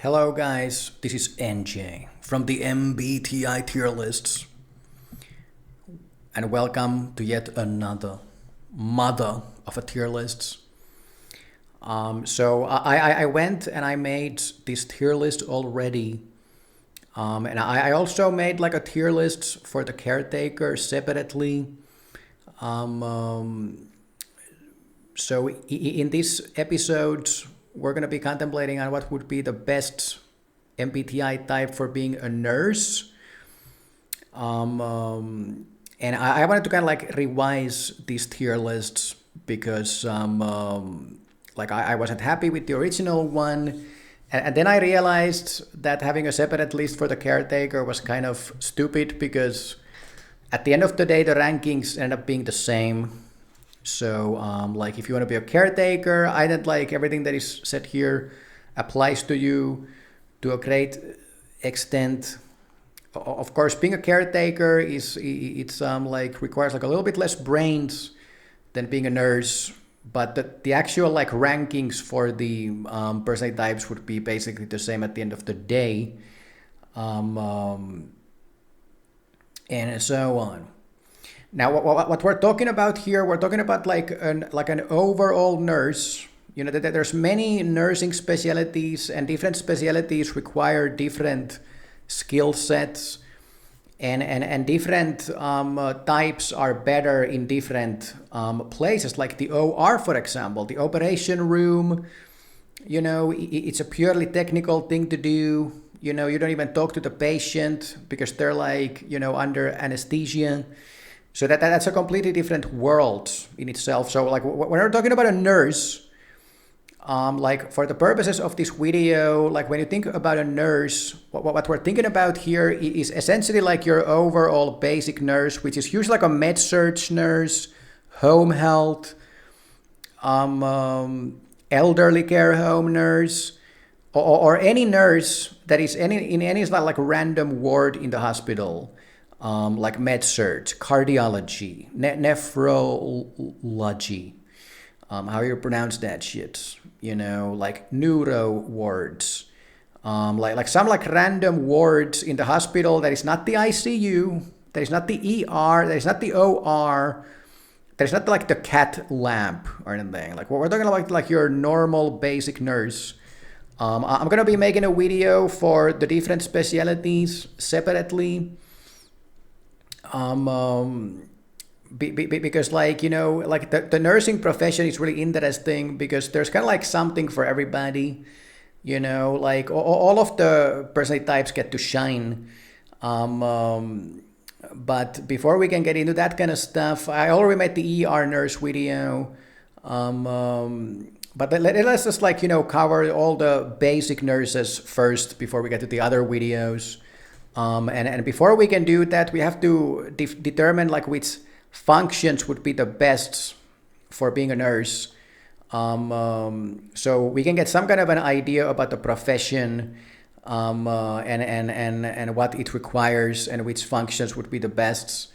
Hello guys, this is NJ from the MBTI tier lists and welcome to yet another mother of a tier lists. I went and I made this tier list already, and I also made like a tier list for the caretaker separately. In this episode we're going to be contemplating on what would be the best MBTI type for being a nurse. And I wanted to kind of like revise these tier lists because I wasn't happy with the original one. And then I realized that having a separate list for the caretaker was kind of stupid because at the end of the day, the rankings end up being the same. So if you want to be a caretaker, I don't like everything that is said here applies to you to a great extent. Of course, being a caretaker requires like a little bit less brains than being a nurse, but the actual like rankings for the personality types would be basically the same at the end of the day, and so on. Now, what we're talking about here, we're talking about like an overall nurse. You know, that there's many nursing specialties, and different specialties require different skill sets, and different types are better in different places. Like the OR, for example, the operation room. You know, it's a purely technical thing to do. You know, you don't even talk to the patient because they're like, you know, under anesthesia. So that's a completely different world in itself. So like when we're talking about a nurse, like for the purposes of this video, like when you think about a nurse, what we're thinking about here is essentially like your overall basic nurse, which is usually like a med-surg nurse, home health, elderly care home nurse, or any nurse that is in any like random ward in the hospital. Like med-surg, cardiology, nephrology, how you pronounce that shit, you know, like neuro wards, like some like random wards in the hospital that is not the ICU, that is not the ER, that is not the OR, that is not like the cath lab or anything. Like what we're talking about, like your normal basic nurse. I'm gonna be making a video for the different specialties separately. Because like, you know, like the nursing profession is really interesting because there's kind of like something for everybody, you know, like all of the personality types get to shine. But before we can get into that kind of stuff, I already made the ER nurse video. But let's just like, you know, cover all the basic nurses first before we get to the other videos. And before we can do that, we have to determine like which functions would be the best for being a nurse. So we can get some kind of an idea about the profession, and what it requires and which functions would be the best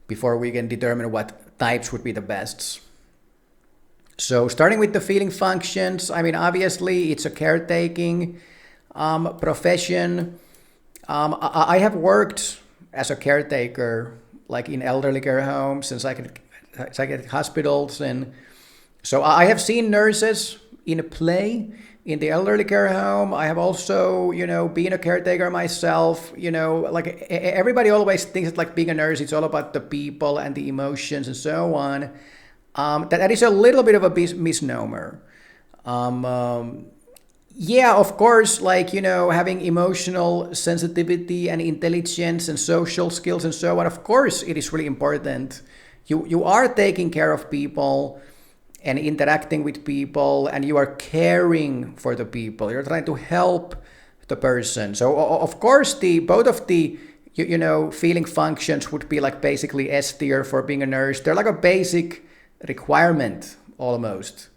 before we can determine what types would be the best. So starting with the feeling functions, I mean, obviously it's a caretaking profession. I have worked as a caretaker, like in elderly care homes and psychiatric hospitals, and so I have seen nurses in play in the elderly care home. I have also, you know, been a caretaker myself. You know, like everybody always thinks that like being a nurse, it's all about the people and the emotions and so on. That is a little bit of a misnomer. Yeah, of course, like, you know, having emotional sensitivity and intelligence and social skills and so on, of course, it is really important. You are taking care of people and interacting with people, and you are caring for the people. You're trying to help the person. So, of course, both of the, you know, feeling functions would be like basically S tier for being a nurse. They're like a basic requirement almost.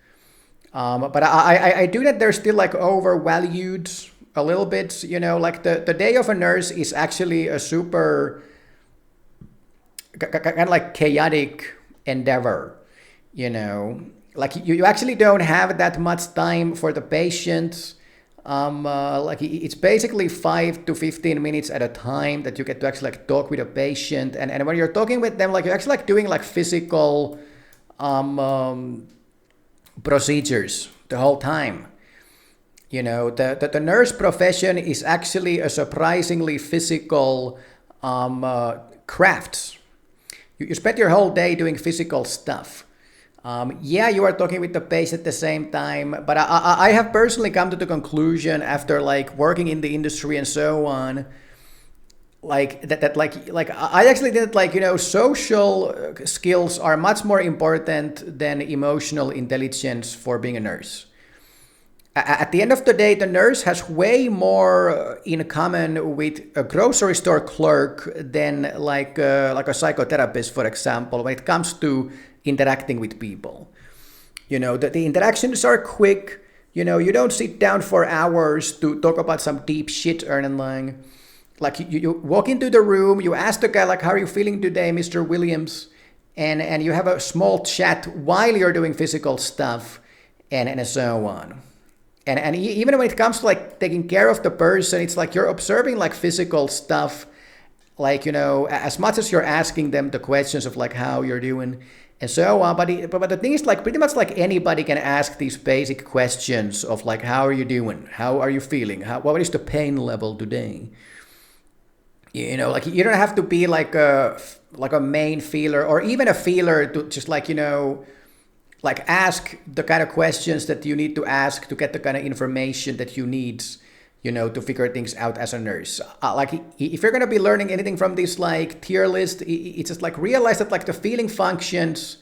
But I do that they're still like overvalued a little bit, you know, like the day of a nurse is actually a super kind of like chaotic endeavor, you know, like you actually don't have that much time for the patients. Like it's basically 5 to 15 minutes at a time that you get to actually like talk with a patient, and when you're talking with them, like you're actually like doing like physical procedures the whole time. You know, the nurse profession is actually a surprisingly physical craft. You spend your whole day doing physical stuff. Yeah, you are talking with the patient at the same time, but I have personally come to the conclusion after like working in the industry and so on, like that like I actually did like, you know, social skills are much more important than emotional intelligence for being a nurse. At the end of the day, the nurse has way more in common with a grocery store clerk than like a psychotherapist, for example, when it comes to interacting with people. You know, the interactions are quick. You know, you don't sit down for hours to talk about some deep shit or anything. Like you walk into the room, you ask the guy like, "How are you feeling today, Mr. Williams?" And you have a small chat while you're doing physical stuff, and so on. And even when it comes to like taking care of the person, it's like you're observing like physical stuff, like, you know, as much as you're asking them the questions of like how you're doing and so on. But the thing is, like, pretty much like anybody can ask these basic questions of like, how are you doing? How are you feeling? What is the pain level today? You know, like you don't have to be like a main feeler or even a feeler to just like, you know, like ask the kind of questions that you need to ask to get the kind of information that you need, you know, to figure things out as a nurse. Like if you're going to be learning anything from this like tier list, it's just like realize that like the feeling functions,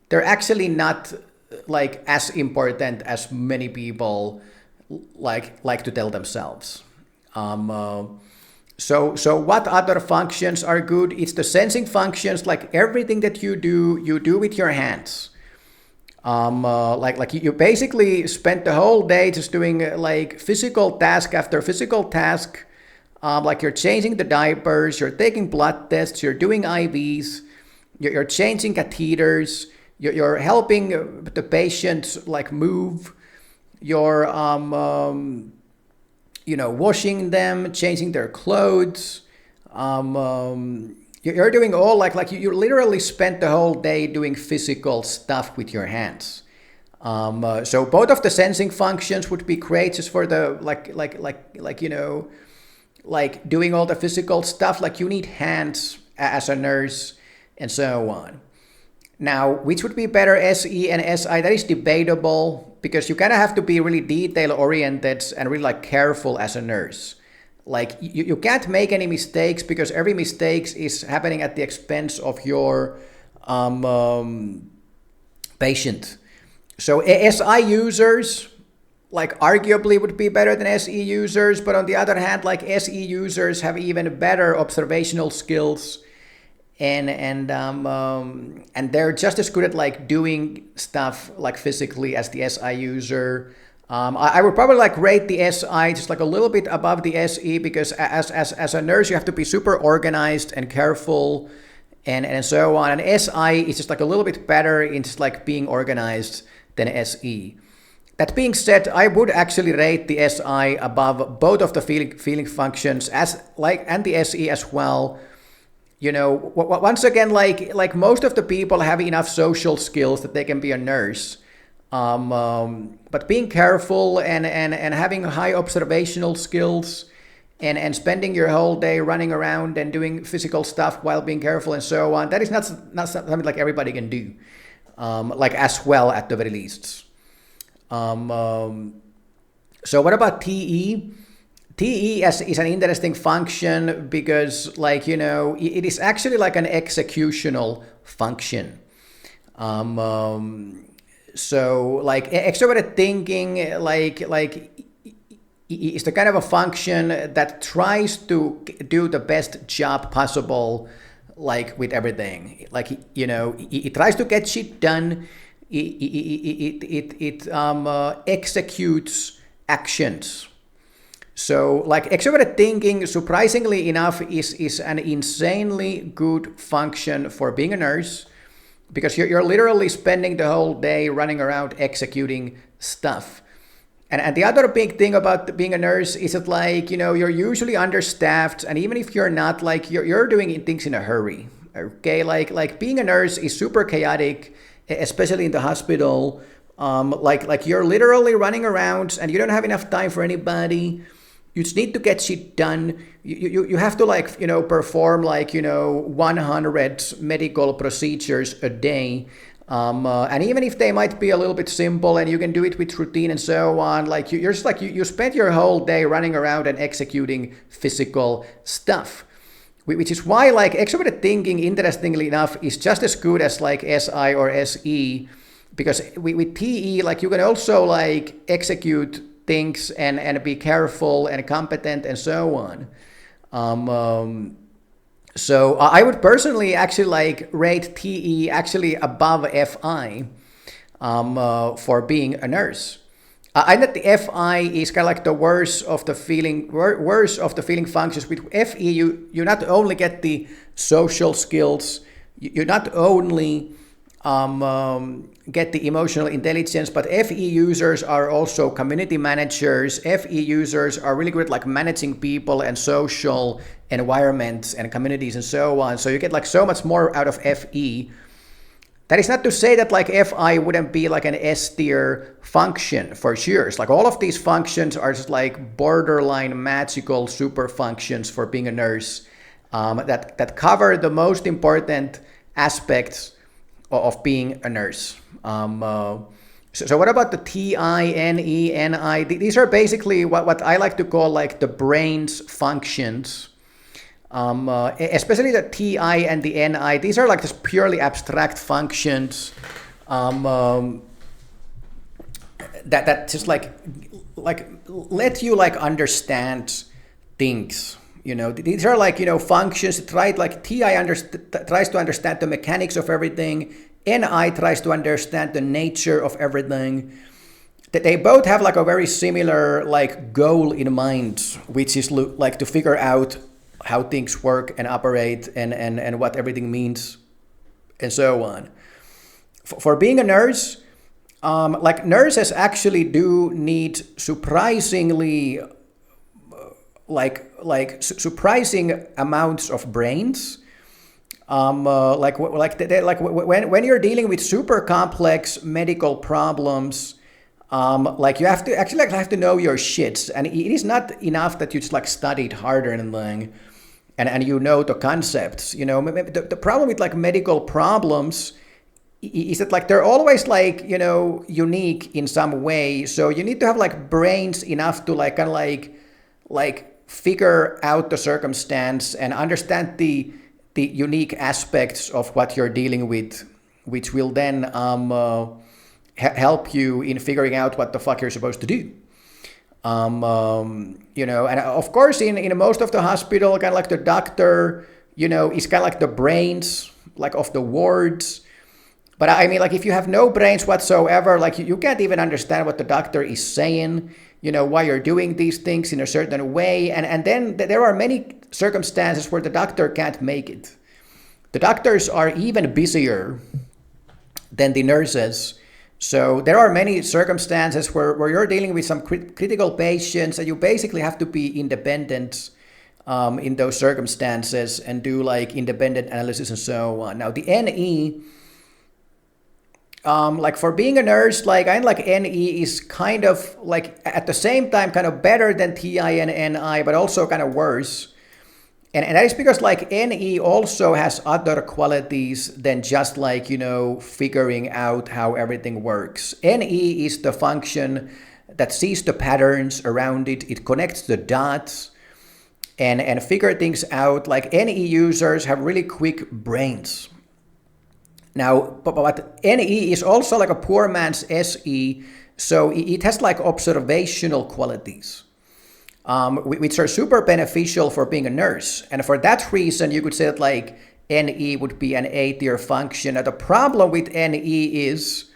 they're actually not like as important as many people like to tell themselves. So what other functions are good? It's the sensing functions, like everything that you do with your hands. Like you basically spent the whole day just doing like physical task after physical task. Like you're changing the diapers, you're taking blood tests, you're doing IVs, you're changing catheters, you're helping the patient like move, you're you know, washing them, changing their clothes. You're doing all like you literally spent the whole day doing physical stuff with your hands. So both of the sensing functions would be great just for the like you know, like doing all the physical stuff. Like you need hands as a nurse and so on. Now, which would be better, SE and SI? That is debatable because you kind of have to be really detail oriented and really like careful as a nurse. Like you can't make any mistakes because every mistake is happening at the expense of your patient. So SI users like arguably would be better than SE users, but on the other hand, like SE users have even better observational skills, and they're just as good at like doing stuff like physically as the SI user. I would probably like rate the SI just like a little bit above the SE because as a nurse you have to be super organized and careful and so on. And SI is just like a little bit better in just like being organized than SE. That being said, I would actually rate the SI above both of the feeling functions as like and the SE as well. You know, once again, like most of the people have enough social skills that they can be a nurse. But being careful and having high observational skills and spending your whole day running around and doing physical stuff while being careful and so on, that is not something like everybody can do, like as well at the very least. So what about TE? TE is an interesting function because, like, you know, it is actually like an executional function. So like extroverted thinking, like is the kind of a function that tries to do the best job possible, like with everything. Like, you know, it tries to get shit done. It executes actions. So like extroverted thinking, surprisingly enough, is an insanely good function for being a nurse because you're literally spending the whole day running around executing stuff. And the other big thing about being a nurse is that like, you're usually understaffed, and even if you're not, like you're doing things in a hurry. Okay, like being a nurse is super chaotic, especially in the hospital. Like you're literally running around and you don't have enough time for anybody. You just need to get shit done. You have to like, perform like, 100 medical procedures a day. And even if they might be a little bit simple and you can do it with routine and so on, like you're just like, you spend your whole day running around and executing physical stuff. Which is why like extroverted thinking, interestingly enough, is just as good as like SI or SE, because with TE, like you can also like execute things and be careful and competent and so on. So I would personally actually like rate TE actually above FI for being a nurse. I think that the FI is kind of like the worst of the feeling functions. With FE, you not only get the social skills, you not only get the emotional intelligence, but FE users are also community managers. FE users are really good at like managing people and social environments and communities and so on. So you get like so much more out of FE. That is not to say that like FI wouldn't be like an S tier function for sure. It's like all of these functions are just like borderline magical super functions for being a nurse that cover the most important aspects of being a nurse. So what about the TI, NE, NI? These are basically what I like to call like the brain's functions. Especially the TI and the NI. These are like just purely abstract functions that just like let you like understand things. These are like, functions that tries to understand the mechanics of everything. NI tries to understand the nature of everything. They both have like a very similar like goal in mind, which is like to figure out how things work and operate and what everything means and so on. For being a nurse, like nurses actually do need surprisingly surprising amounts of brains. When you're dealing with super complex medical problems, like you have to actually have to know your shits, and it is not enough that you just like studied harder and you know the concepts. The problem with like medical problems is that like they're always like unique in some way. So you need to have like brains enough to like kind of like figure out the circumstance and understand the unique aspects of what you're dealing with, which will then help you in figuring out what the fuck you're supposed to do. And of course in most of the hospital, kind of like the doctor, is kind of like the brains like of the wards. But I mean, like if you have no brains whatsoever, like you can't even understand what the doctor is saying, why you're doing these things in a certain way. And then there are many circumstances where the doctor can't make it. The doctors are even busier than the nurses. So there are many circumstances where you're dealing with some critical patients, and you basically have to be independent in those circumstances and do like independent analysis and so on. Now the NE, like for being a nurse, like I like NE is kind of like at the same time kind of better than TI and NI, but also kind of worse. And that is because like NE also has other qualities than just like, figuring out how everything works. NE is the function that sees the patterns around it. It connects the dots and figure things out. Like NE users have really quick brains. Now, but NE is also like a poor man's SE. So it has like observational qualities. Which are super beneficial for being a nurse. And for that reason, you could say that like NE would be an A-tier function. Now, the problem with NE is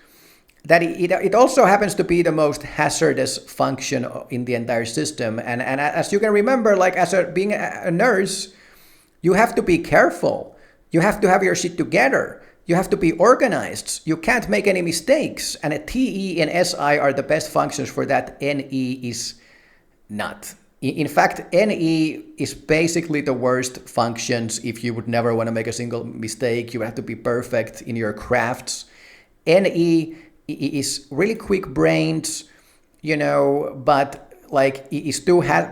that it also happens to be the most hazardous function in the entire system. And as you can remember, like being a nurse, you have to be careful. You have to have your shit together. you have to be organized. You can't make any mistakes. And a TE and SI are the best functions for that. NE is not. In fact, NE is basically the worst functions if you would never want to make a single mistake. You have to be perfect in your crafts. NE is really quick brains, but like is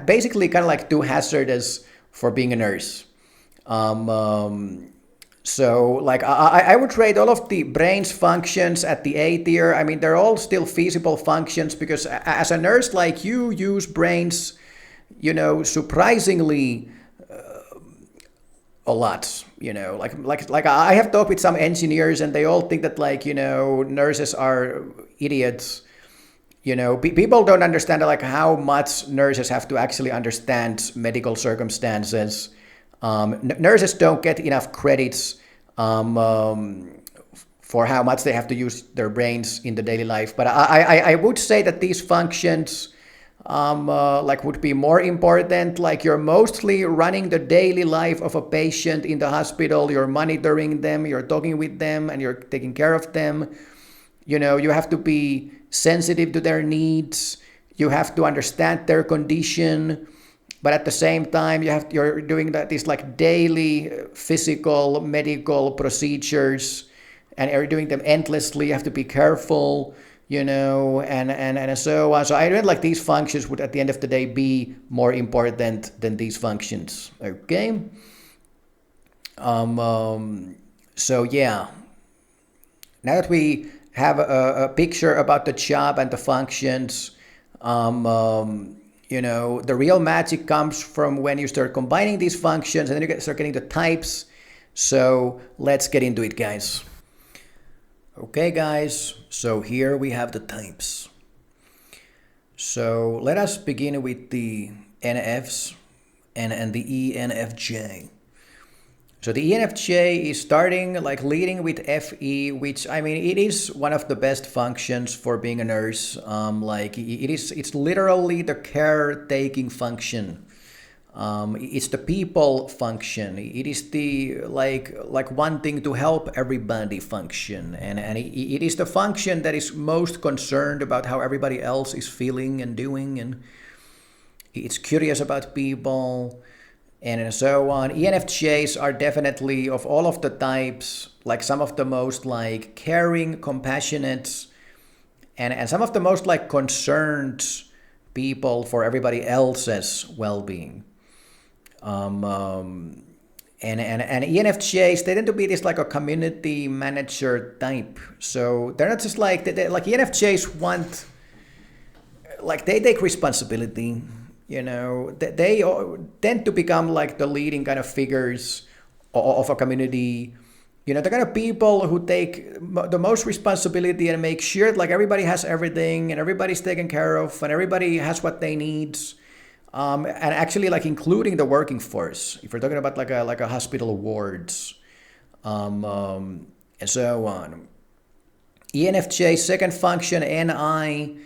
basically kind of like too hazardous for being a nurse. So like I would rate all of the brains functions at the A tier. I mean, they're all still feasible functions because as a nurse, like you use brains, surprisingly a lot. Like I have talked with some engineers and they all think that nurses are idiots. People don't understand like how much nurses have to actually understand medical circumstances. Nurses don't get enough credits for how much they have to use their brains in the daily life. But I would say that these functions would be more important. Like you're mostly running the daily life of a patient in the hospital. You're monitoring them, you're talking with them, and you're taking care of them. You have to be sensitive to their needs. You have to understand their condition. But at the same time, you're doing these like daily physical, medical procedures, and you're doing them endlessly. You have to be careful, and so on. So I really like these functions would at the end of the day be more important than these functions. Okay. So yeah. Now that we have a picture about the job and the functions, the real magic comes from when you start combining these functions and then you start getting the types. So let's get into it, guys. Okay, guys, so here we have the types. So let us begin with the NFs and the ENFJ. So the ENFJ is leading with FE, which I mean, it is one of the best functions for being a nurse. It's literally the caretaking function. It's the people function. It is the like wanting to help everybody function, and it is the function that is most concerned about how everybody else is feeling and doing, and it's curious about people. And so on. ENFJs are definitely, of all of the types, like some of the most like caring, compassionate, and some of the most like concerned people for everybody else's well-being. And ENFJs, they tend to be this like a community manager type. So they're not just like ENFJs want, like they take responsibility. They tend to become like the leading kind of figures of a community. The kind of people who take the most responsibility and make sure that like everybody has everything and everybody's taken care of and everybody has what they need. And actually like including the working force, if we're talking about like a hospital wards, and so on. ENFJ second function, NI,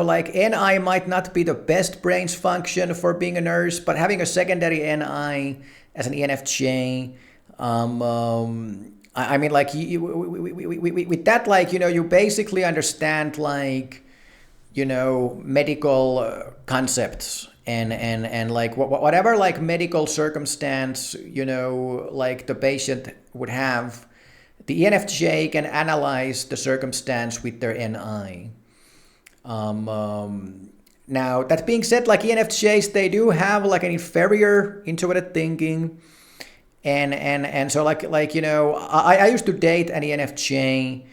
like NI might not be the best brains function for being a nurse, but having a secondary NI as an ENFJ, I mean, like with that, like, you basically understand like, medical concepts and like whatever like medical circumstance, like the patient would have, the ENFJ can analyze the circumstance with their NI. Now that being said, like ENFJs, they do have like an inferior intuitive thinking, and so like I used to date an ENFJ,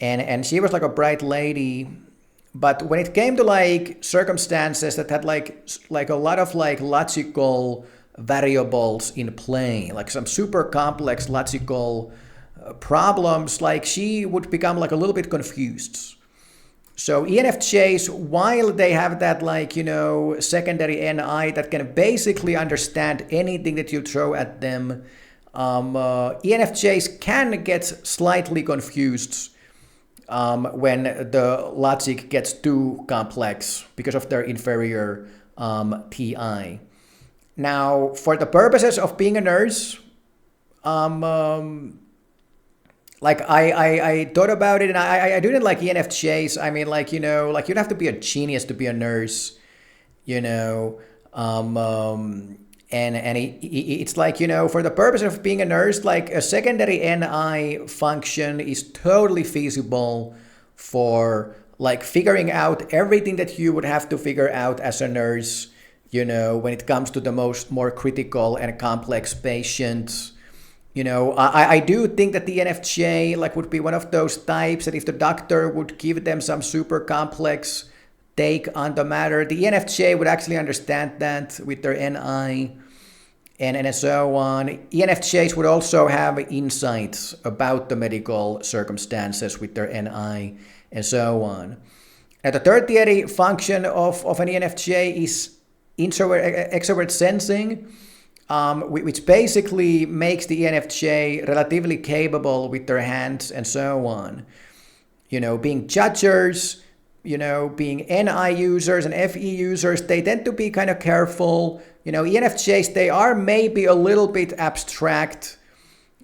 and she was like a bright lady, but when it came to like circumstances that had like a lot of like logical variables in play, like some super complex logical problems, like she would become like a little bit confused. So ENFJs, while they have that like, secondary NI that can basically understand anything that you throw at them, ENFJs can get slightly confused when the logic gets too complex because of their inferior TI. Now, for the purposes of being a nurse, um, um, like I thought about it, and I didn't like ENFJs. I mean, like, like you'd have to be a genius to be a nurse, you know. And it's like, for the purpose of being a nurse, like a secondary NI function is totally feasible for like figuring out everything that you would have to figure out as a nurse, when it comes to the more critical and complex patients. I do think that the ENFJ like would be one of those types that if the doctor would give them some super complex take on the matter, the ENFJ would actually understand that with their NI and so on. ENFJs would also have insights about the medical circumstances with their NI and so on. Now, the tertiary function of an ENFJ is extrovert sensing, which basically makes the ENFJ relatively capable with their hands and so on. Being judgers, being NI users and FE users, they tend to be kind of careful. ENFJs, they are maybe a little bit abstract.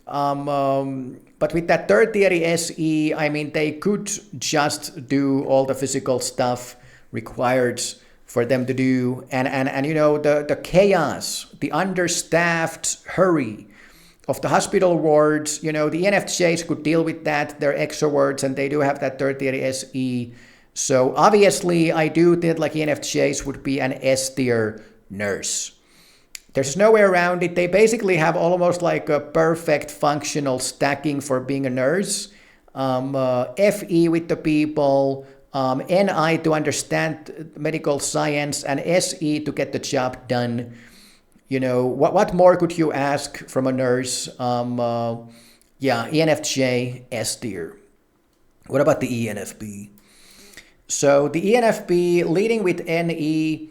But with that tertiary SE, I mean, they could just do all the physical stuff required for them to do. And the chaos, the understaffed hurry of the hospital wards, the ENFJs could deal with that. They're extroverts and they do have that tertiary SE. So obviously, I do think like ENFJs would be an S tier nurse. There's no way around it. They basically have almost like a perfect functional stacking for being a nurse. FE with the people, NI to understand medical science, and SE to get the job done. What more could you ask from a nurse? ENFJ, S tier. What about the ENFP? So the ENFP leading with NE,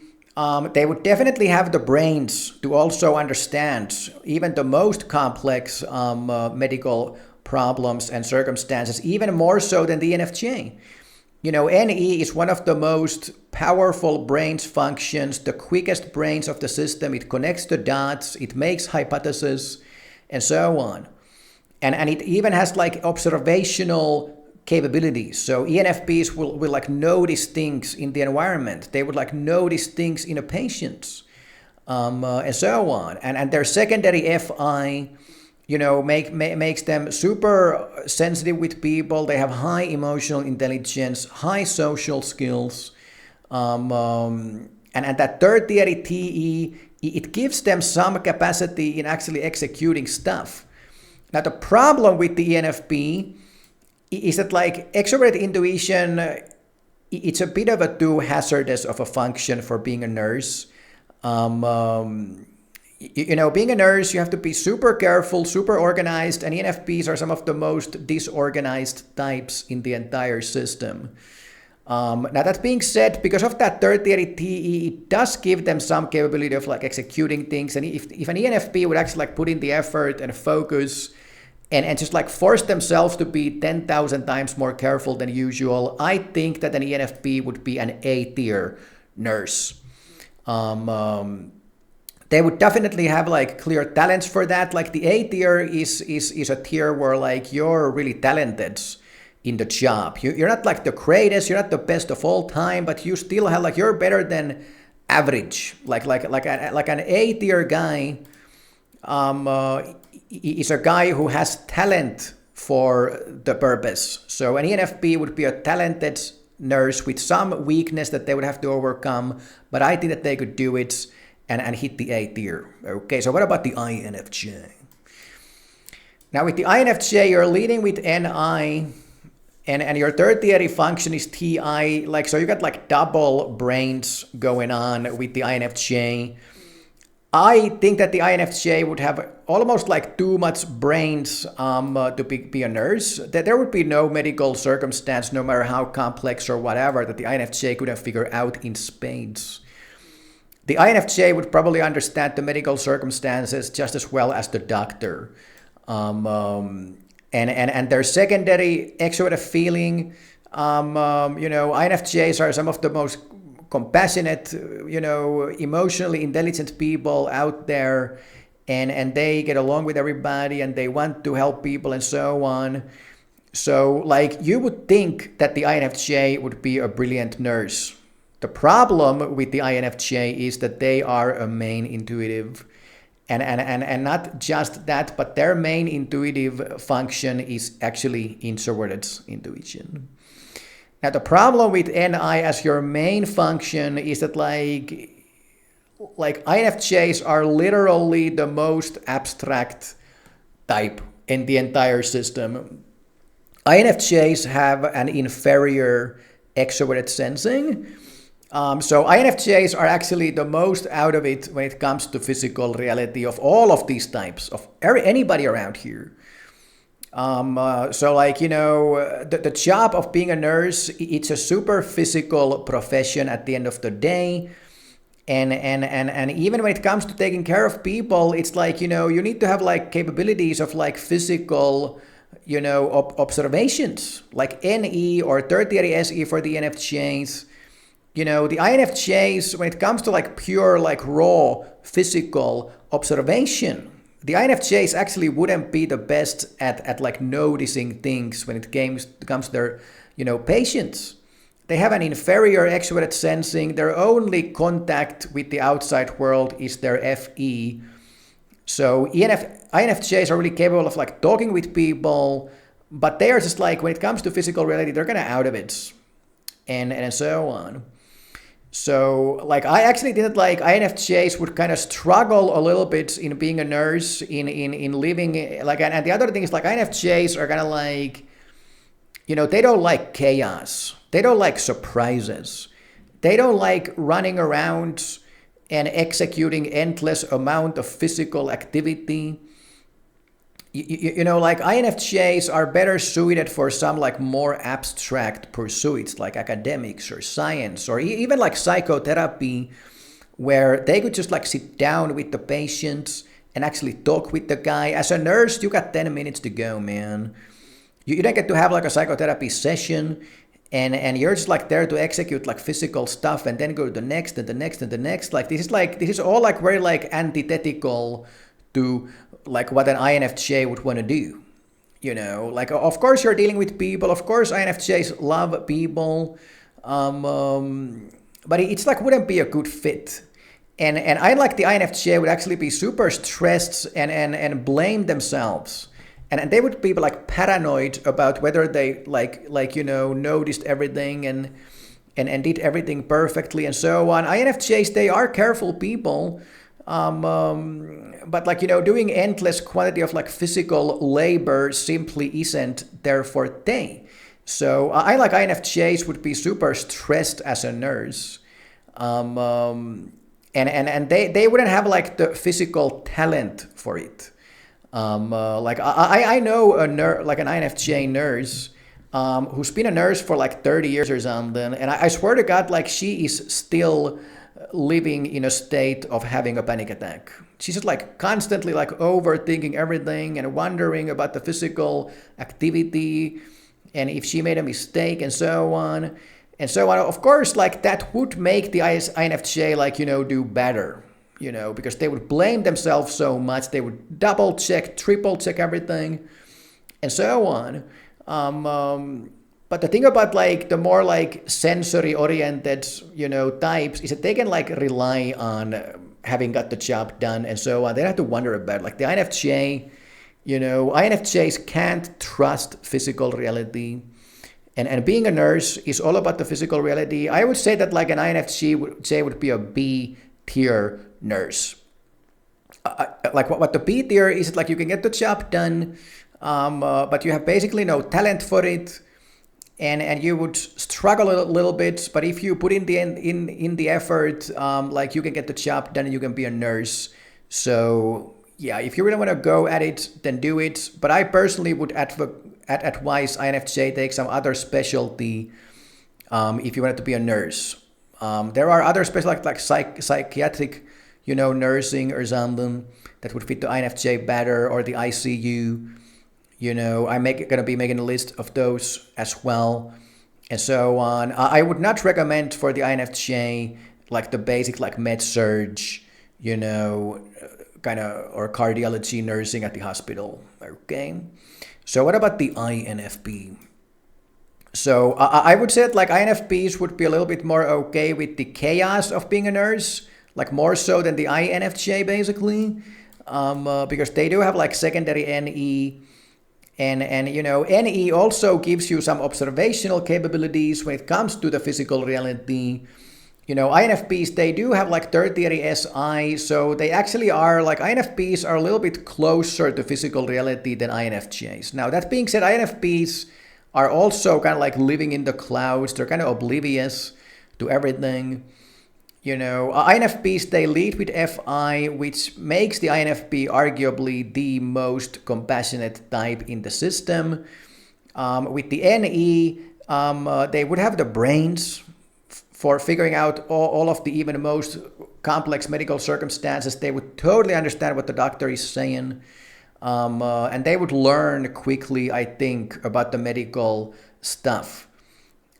they would definitely have the brains to also understand even the most complex medical problems and circumstances, even more so than the ENFJ. NE is one of the most powerful brains functions, the quickest brains of the system. It connects the dots, it makes hypotheses, and so on. And it even has like observational capabilities. So ENFPs will like notice things in the environment. They would like notice things in a patient, and so on. And their secondary FI, makes them super sensitive with people. They have high emotional intelligence, high social skills, and that tertiary TE, it gives them some capacity in actually executing stuff. Now the problem with the ENFP is that like extrovert intuition, it's a bit of a too hazardous of a function for being a nurse. Being a nurse, you have to be super careful, super organized, and ENFPs are some of the most disorganized types in the entire system. Now that being said, because of that tertiary TE, it does give them some capability of like executing things. And if an ENFP would actually like put in the effort and focus and just like force themselves to be 10,000 times more careful than usual, I think that an ENFP would be an A tier nurse. They would definitely have like clear talents for that. Like the A tier is a tier where like you're really talented in the job. You're not like the greatest, you're not the best of all time, but you still have like you're better than average. Like an A tier guy is a guy who has talent for the purpose. So an ENFP would be a talented nurse with some weakness that they would have to overcome, but I think that they could do it and hit the A tier. Okay, so what about the INFJ? Now with the INFJ, you're leading with NI, and your tertiary function is TI. Like, so you got like double brains going on with the INFJ. I think that the INFJ would have almost like too much brains to be a nurse. That there would be no medical circumstance, no matter how complex or whatever, that the INFJ couldn't figure out in spades. The INFJ would probably understand the medical circumstances just as well as the doctor. And their secondary extroverted feeling, INFJs are some of the most compassionate, emotionally intelligent people out there. and they get along with everybody and they want to help people and so on. So like you would think that the INFJ would be a brilliant nurse. The problem with the INFJ is that they are a main intuitive. And not just that, but their main intuitive function is actually introverted intuition. Now the problem with NI as your main function is that like INFJs are literally the most abstract type in the entire system. INFJs have an inferior extroverted sensing. So INFJs are actually the most out of it when it comes to physical reality of all of these types, of anybody around here. So like, the job of being a nurse, it's a super physical profession at the end of the day. And even when it comes to taking care of people, it's like, you need to have like capabilities of like physical, observations, like NE or tertiary SE for the NFJs. The INFJs, when it comes to like pure, like raw physical observation, the INFJs actually wouldn't be the best at like noticing things when it comes to their, patients. They have an inferior extroverted sensing. Their only contact with the outside world is their FE. So INFJs are really capable of like talking with people, but they are just like, when it comes to physical reality, they're kind of out of it and so on. So like I actually didn't like INFJs would kind of struggle a little bit in being a nurse, in living like, and the other thing is like INFJs are kind of like, they don't like chaos. They don't like surprises. They don't like running around and executing endless amount of physical activity. Like INFJs are better suited for some like more abstract pursuits like academics or science or even like psychotherapy, where they could just like sit down with the patient and actually talk with the guy. As a nurse, you got 10 minutes to go, man. You don't get to have like a psychotherapy session and you're just like there to execute like physical stuff and then go to the next and the next and the next. Like this is all like very like antithetical to like what an INFJ would want to do. Like of course you're dealing with people. Of course INFJs love people, but it's like wouldn't be a good fit. And I like the INFJ would actually be super stressed and blame themselves. And they would be like paranoid about whether they noticed everything and did everything perfectly and so on. INFJs, they are careful people. But like, doing endless quantity of like physical labor simply isn't their forte. So I like INFJs would be super stressed as a nurse. And they wouldn't have like the physical talent for it. Like I know an INFJ nurse, who's been a nurse for like 30 years or something. And I swear to God, like she is still living in a state of having a panic attack. She's just like constantly like overthinking everything and wondering about the physical activity and if she made a mistake and so on. And so on. Of course, like that would make the INFJ like, do better, because they would blame themselves so much. They would double check, triple check everything and so on. But the thing about like the more like sensory oriented, types is that they can like rely on having got the job done and so on. They don't have to wonder about like the INFJ, INFJs can't trust physical reality. And being a nurse is all about the physical reality. I would say that like an INFJ would be a B tier nurse. Like what the B tier is, like you can get the job done, but you have basically no talent for it. And you would struggle a little bit, but if you put in the effort, like you can get the job done and you can be a nurse. So yeah, if you really want to go at it, then do it. But I personally would advise INFJ take some other specialty if you wanted to be a nurse. There are other specialties like psychiatric, nursing or something that would fit the INFJ better, or the ICU. I'm gonna be making a list of those as well, and so on. I would not recommend for the INFJ like the basic like med surge, kind of, or cardiology nursing at the hospital. Okay. So what about the INFP? So I would say that like INFPs would be a little bit more okay with the chaos of being a nurse, like more so than the INFJ basically, because they do have like secondary NE, and you know NE also gives you some observational capabilities when it comes to the physical reality. You know, INFPs, they do have like tertiary SI, so they actually are like INFPs are a little bit closer to physical reality than INFJs. Now that being said, INFPs are also kind of like living in the clouds. They're kind of oblivious to everything. You know, INFPs, they lead with FI, which makes the INFP arguably the most compassionate type in the system. With the NE, they would have the brains for figuring out all of the even most complex medical circumstances. They would totally understand what the doctor is saying. And they would learn quickly, I think, about the medical stuff.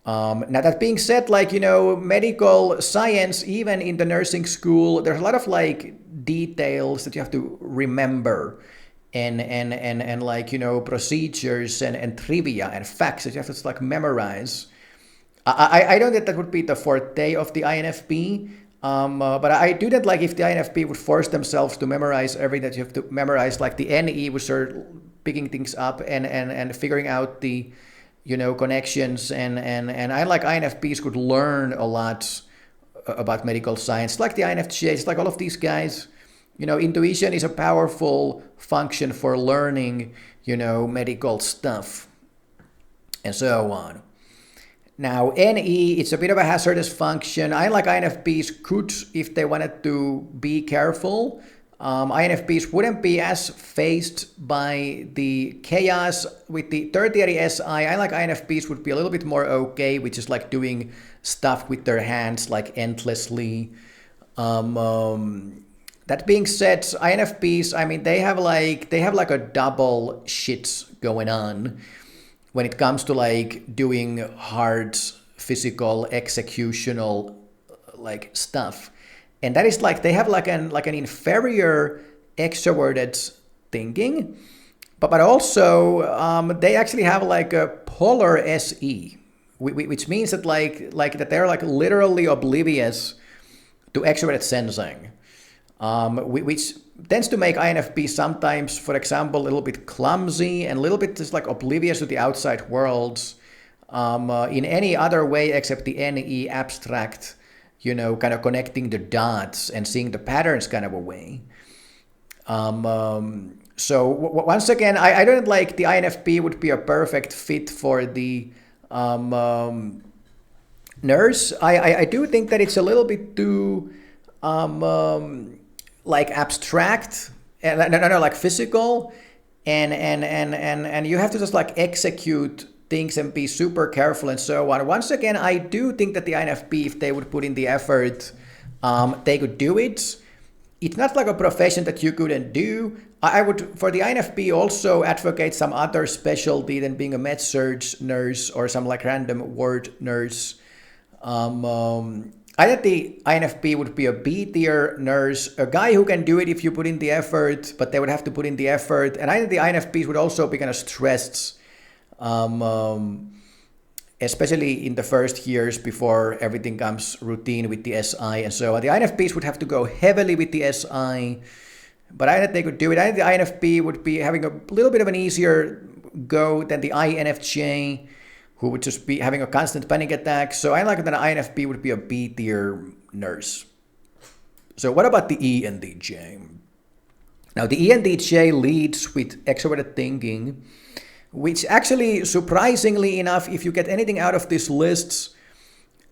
Now, that being said, like, you know, medical science, even in the nursing school, there's a lot of like details that you have to remember and like, you know, procedures and trivia and facts that you have to like memorize. I don't think that would be the forte of the INFP. But I do that like if the INFP would force themselves to memorize everything that you have to memorize, like the NE would start picking things up and figuring out the, you know, connections and I like INFPs could learn a lot about medical science, like the INFJs, like all of these guys. You know, intuition is a powerful function for learning, you know, medical stuff and so on. Now, NE, it's a bit of a hazardous function. I like INFPs could, if they wanted to be careful. INFPs wouldn't be as faced by the chaos with the tertiary SI. I like INFPs would be a little bit more okay with just like doing stuff with their hands like endlessly. That being said, INFPs, I mean, they have like a double shit going on when it comes to like doing hard physical executional like stuff. And that is like they have like an inferior extroverted thinking, but also they actually have like a polar SE, which means that like that they're like literally oblivious to extroverted sensing, which tends to make INFP sometimes, for example, a little bit clumsy and a little bit just like oblivious to the outside world in any other way except the NE abstract, you know, kind of connecting the dots and seeing the patterns kind of a way. So once again, I don't like the INFP would be a perfect fit for the nurse. I do think that it's a little bit too like abstract and no, like physical and you have to just like execute things and be super careful and so on. Once again, I do think that the INFP, if they would put in the effort, they could do it. It's not like a profession that you couldn't do. I would, for the INFP, also advocate some other specialty than being a med-surg nurse or some like random ward nurse. I think the INFP would be a B-tier nurse, a guy who can do it if you put in the effort, but they would have to put in the effort. And I think the INFPs would also be kind of stressed, especially in the first years before everything comes routine with the SI and so on. The INFPs would have to go heavily with the SI, but I think they could do it. I think the INFP would be having a little bit of an easier go than the INFJ, who would just be having a constant panic attack. So I like that an INFP would be a B-tier nurse. So what about the ENTJ? Now the ENTJ leads with extroverted thinking, which actually, surprisingly enough, if you get anything out of these lists,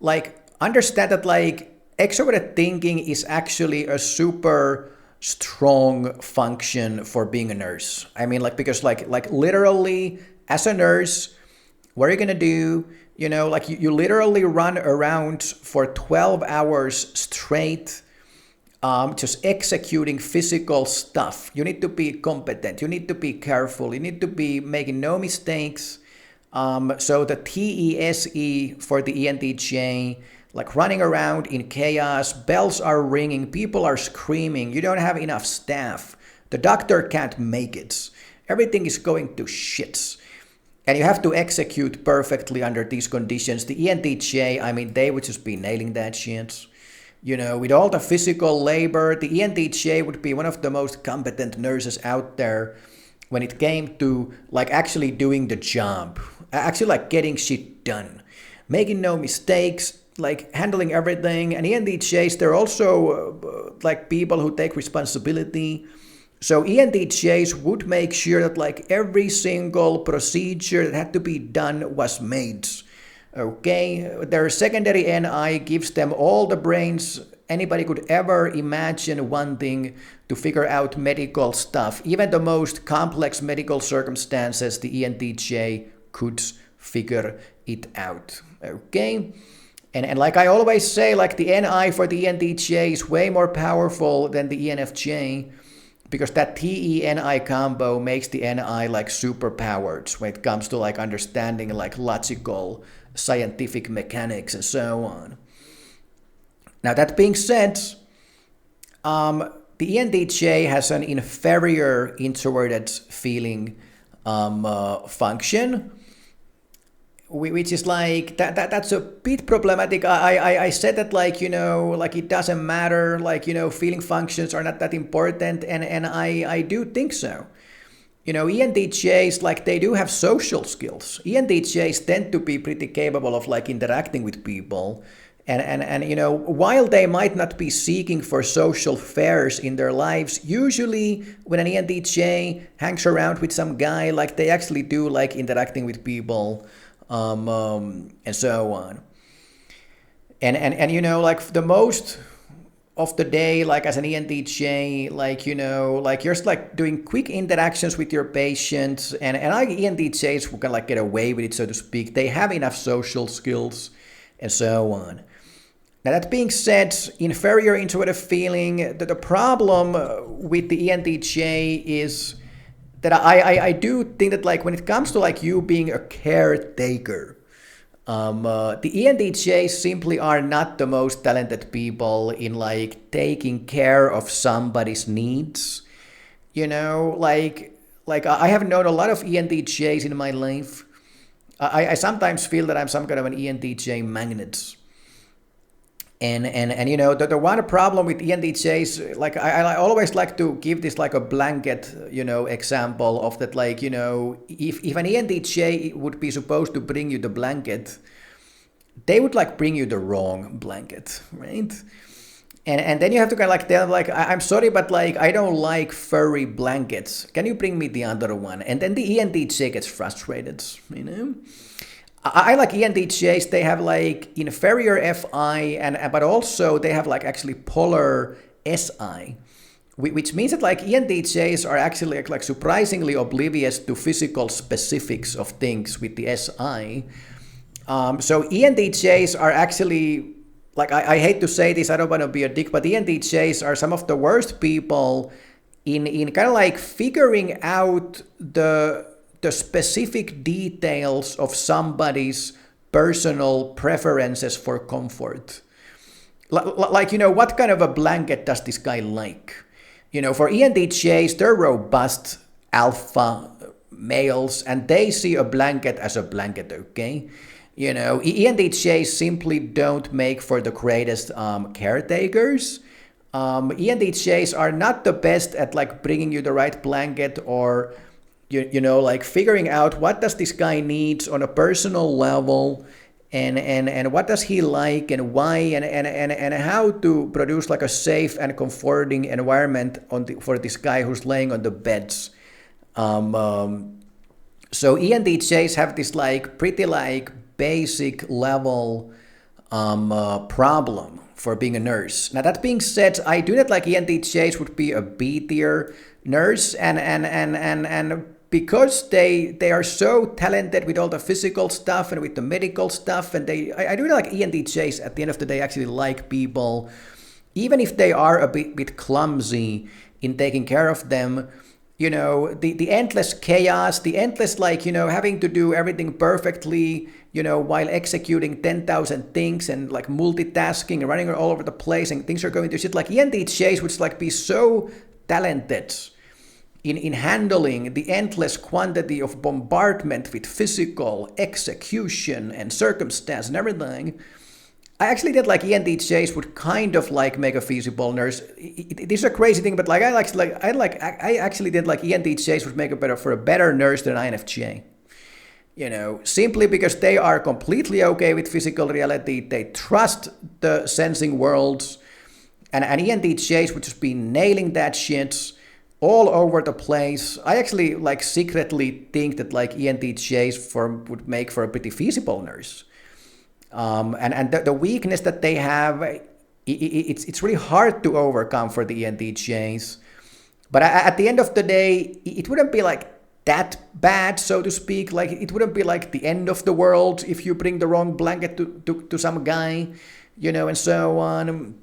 like understand that like extroverted thinking is actually a super strong function for being a nurse. I mean, like, because like literally as a nurse, what are you going to do? You know, like you literally run around for 12 hours straight, just executing physical stuff. You need to be competent. You need to be careful. You need to be making no mistakes. So the TESE for the ENTJ, like running around in chaos, bells are ringing, people are screaming, you don't have enough staff, the doctor can't make it, everything is going to shit. And you have to execute perfectly under these conditions. The ENTJ, I mean, they would just be nailing that shit. You know, with all the physical labor, the ENTJ would be one of the most competent nurses out there when it came to like actually doing the job, actually like getting shit done, making no mistakes, like handling everything. And ENTJs, they're also like people who take responsibility. So ENTJs would make sure that like every single procedure that had to be done was made. Okay, their secondary NI gives them all the brains anybody could ever imagine wanting to figure out medical stuff. Even the most complex medical circumstances, the ENTJ could figure it out. Okay, and like I always say, like the NI for the ENTJ is way more powerful than the ENFJ. Because that TE-NI combo makes the NI like superpowered when it comes to like understanding like logical scientific mechanics and so on. Now that being said, the ENTJ has an inferior introverted feeling function, which is like that's a bit problematic. I said that like, you know, like it doesn't matter, like, you know, feeling functions are not that important, and I do think so. You know, ENTJs, like they do have social skills. ENTJs tend to be pretty capable of like interacting with people, and you know, while they might not be seeking for social fares in their lives, usually when an ENTJ hangs around with some guy, like they actually do like interacting with people. And so on. And you know, like the most of the day, like as an ENTJ, like, you know, like you're just like doing quick interactions with your patients, and like ENTJs who can like get away with it, so to speak, they have enough social skills and so on. Now that being said, inferior intuitive feeling, the problem with the ENTJ is that I do think that like when it comes to like you being a caretaker, the ENTJs simply are not the most talented people in like taking care of somebody's needs. You know, like I have known a lot of ENTJs in my life. I sometimes feel that I'm some kind of an ENTJ magnet. And you know, the one problem with ENTJs, like I always like to give this like a blanket, you know, example of that, like, you know, if an ENTJ would be supposed to bring you the blanket, they would like bring you the wrong blanket, right? And then you have to kind of like tell them like, I'm sorry, but like I don't like furry blankets. Can you bring me the other one? And then the ENTJ gets frustrated, you know? I like ENTJs, they have like inferior FI, but also they have like actually polar SI, which means that like ENTJs are actually like surprisingly oblivious to physical specifics of things with the SI. So ENTJs are actually, like I hate to say this, I don't want to be a dick, but ENTJs are some of the worst people in kind of like figuring out the specific details of somebody's personal preferences for comfort. Like, you know, what kind of a blanket does this guy like? You know, for ENTJs, they're robust alpha males, and they see a blanket as a blanket, okay? You know, ENTJs simply don't make for the greatest caretakers. ENTJs are not the best at like bringing you the right blanket, or you know, like figuring out what does this guy needs on a personal level, and what does he like and why, and how to produce like a safe and comforting environment for this guy who's laying on the beds. So ENTJs have this like pretty like basic level problem for being a nurse. Now that being said, I do not like ENTJs would be a B tier nurse, and because they are so talented with all the physical stuff and with the medical stuff, and I do like ENTJs at the end of the day actually like people, even if they are a bit clumsy in taking care of them. the endless chaos, the endless, like, having to do everything perfectly, while executing 10,000 things and like multitasking and running all over the place and things are going to shit. Like ENTJs would like be so talented in handling the endless quantity of bombardment with physical execution and circumstance and everything. I actually did like ENTJs would kind of like make a feasible nurse. This is a crazy thing, but like I actually did like ENTJs would make a better nurse than INFJ. Simply because they are completely okay with physical reality. They trust the sensing worlds, and ENTJs would just be nailing that shit all over the place. I actually like secretly think that like ENTJs would make for a pretty feasible nurse. And the weakness that they have, it's really hard to overcome for the ENTJs. But at the end of the day, it wouldn't be like that bad, so to speak. Like it wouldn't be like the end of the world if you bring the wrong blanket to some guy, and so on.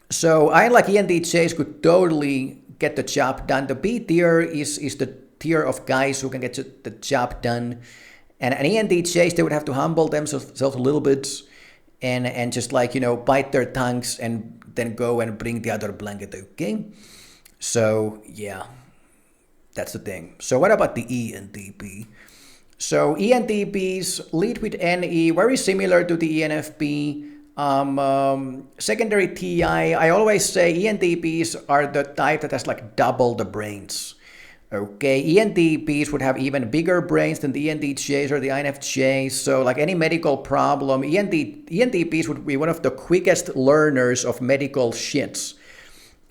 So I like ENTJs could totally get the job done. The B tier is the tier of guys who can get the job done. And ENTJs, they would have to humble themselves a little bit and just like, bite their tongues and then go and bring the other blanket, okay? So, yeah, that's the thing. So what about the ENTP? So ENTPs lead with NE, very similar to the ENFP. Secondary TI, I always say ENTPs are the type that has like double the brains. Okay, ENTPs would have even bigger brains than the ENTJs or the INFJs. So like any medical problem, ENTPs would be one of the quickest learners of medical shits.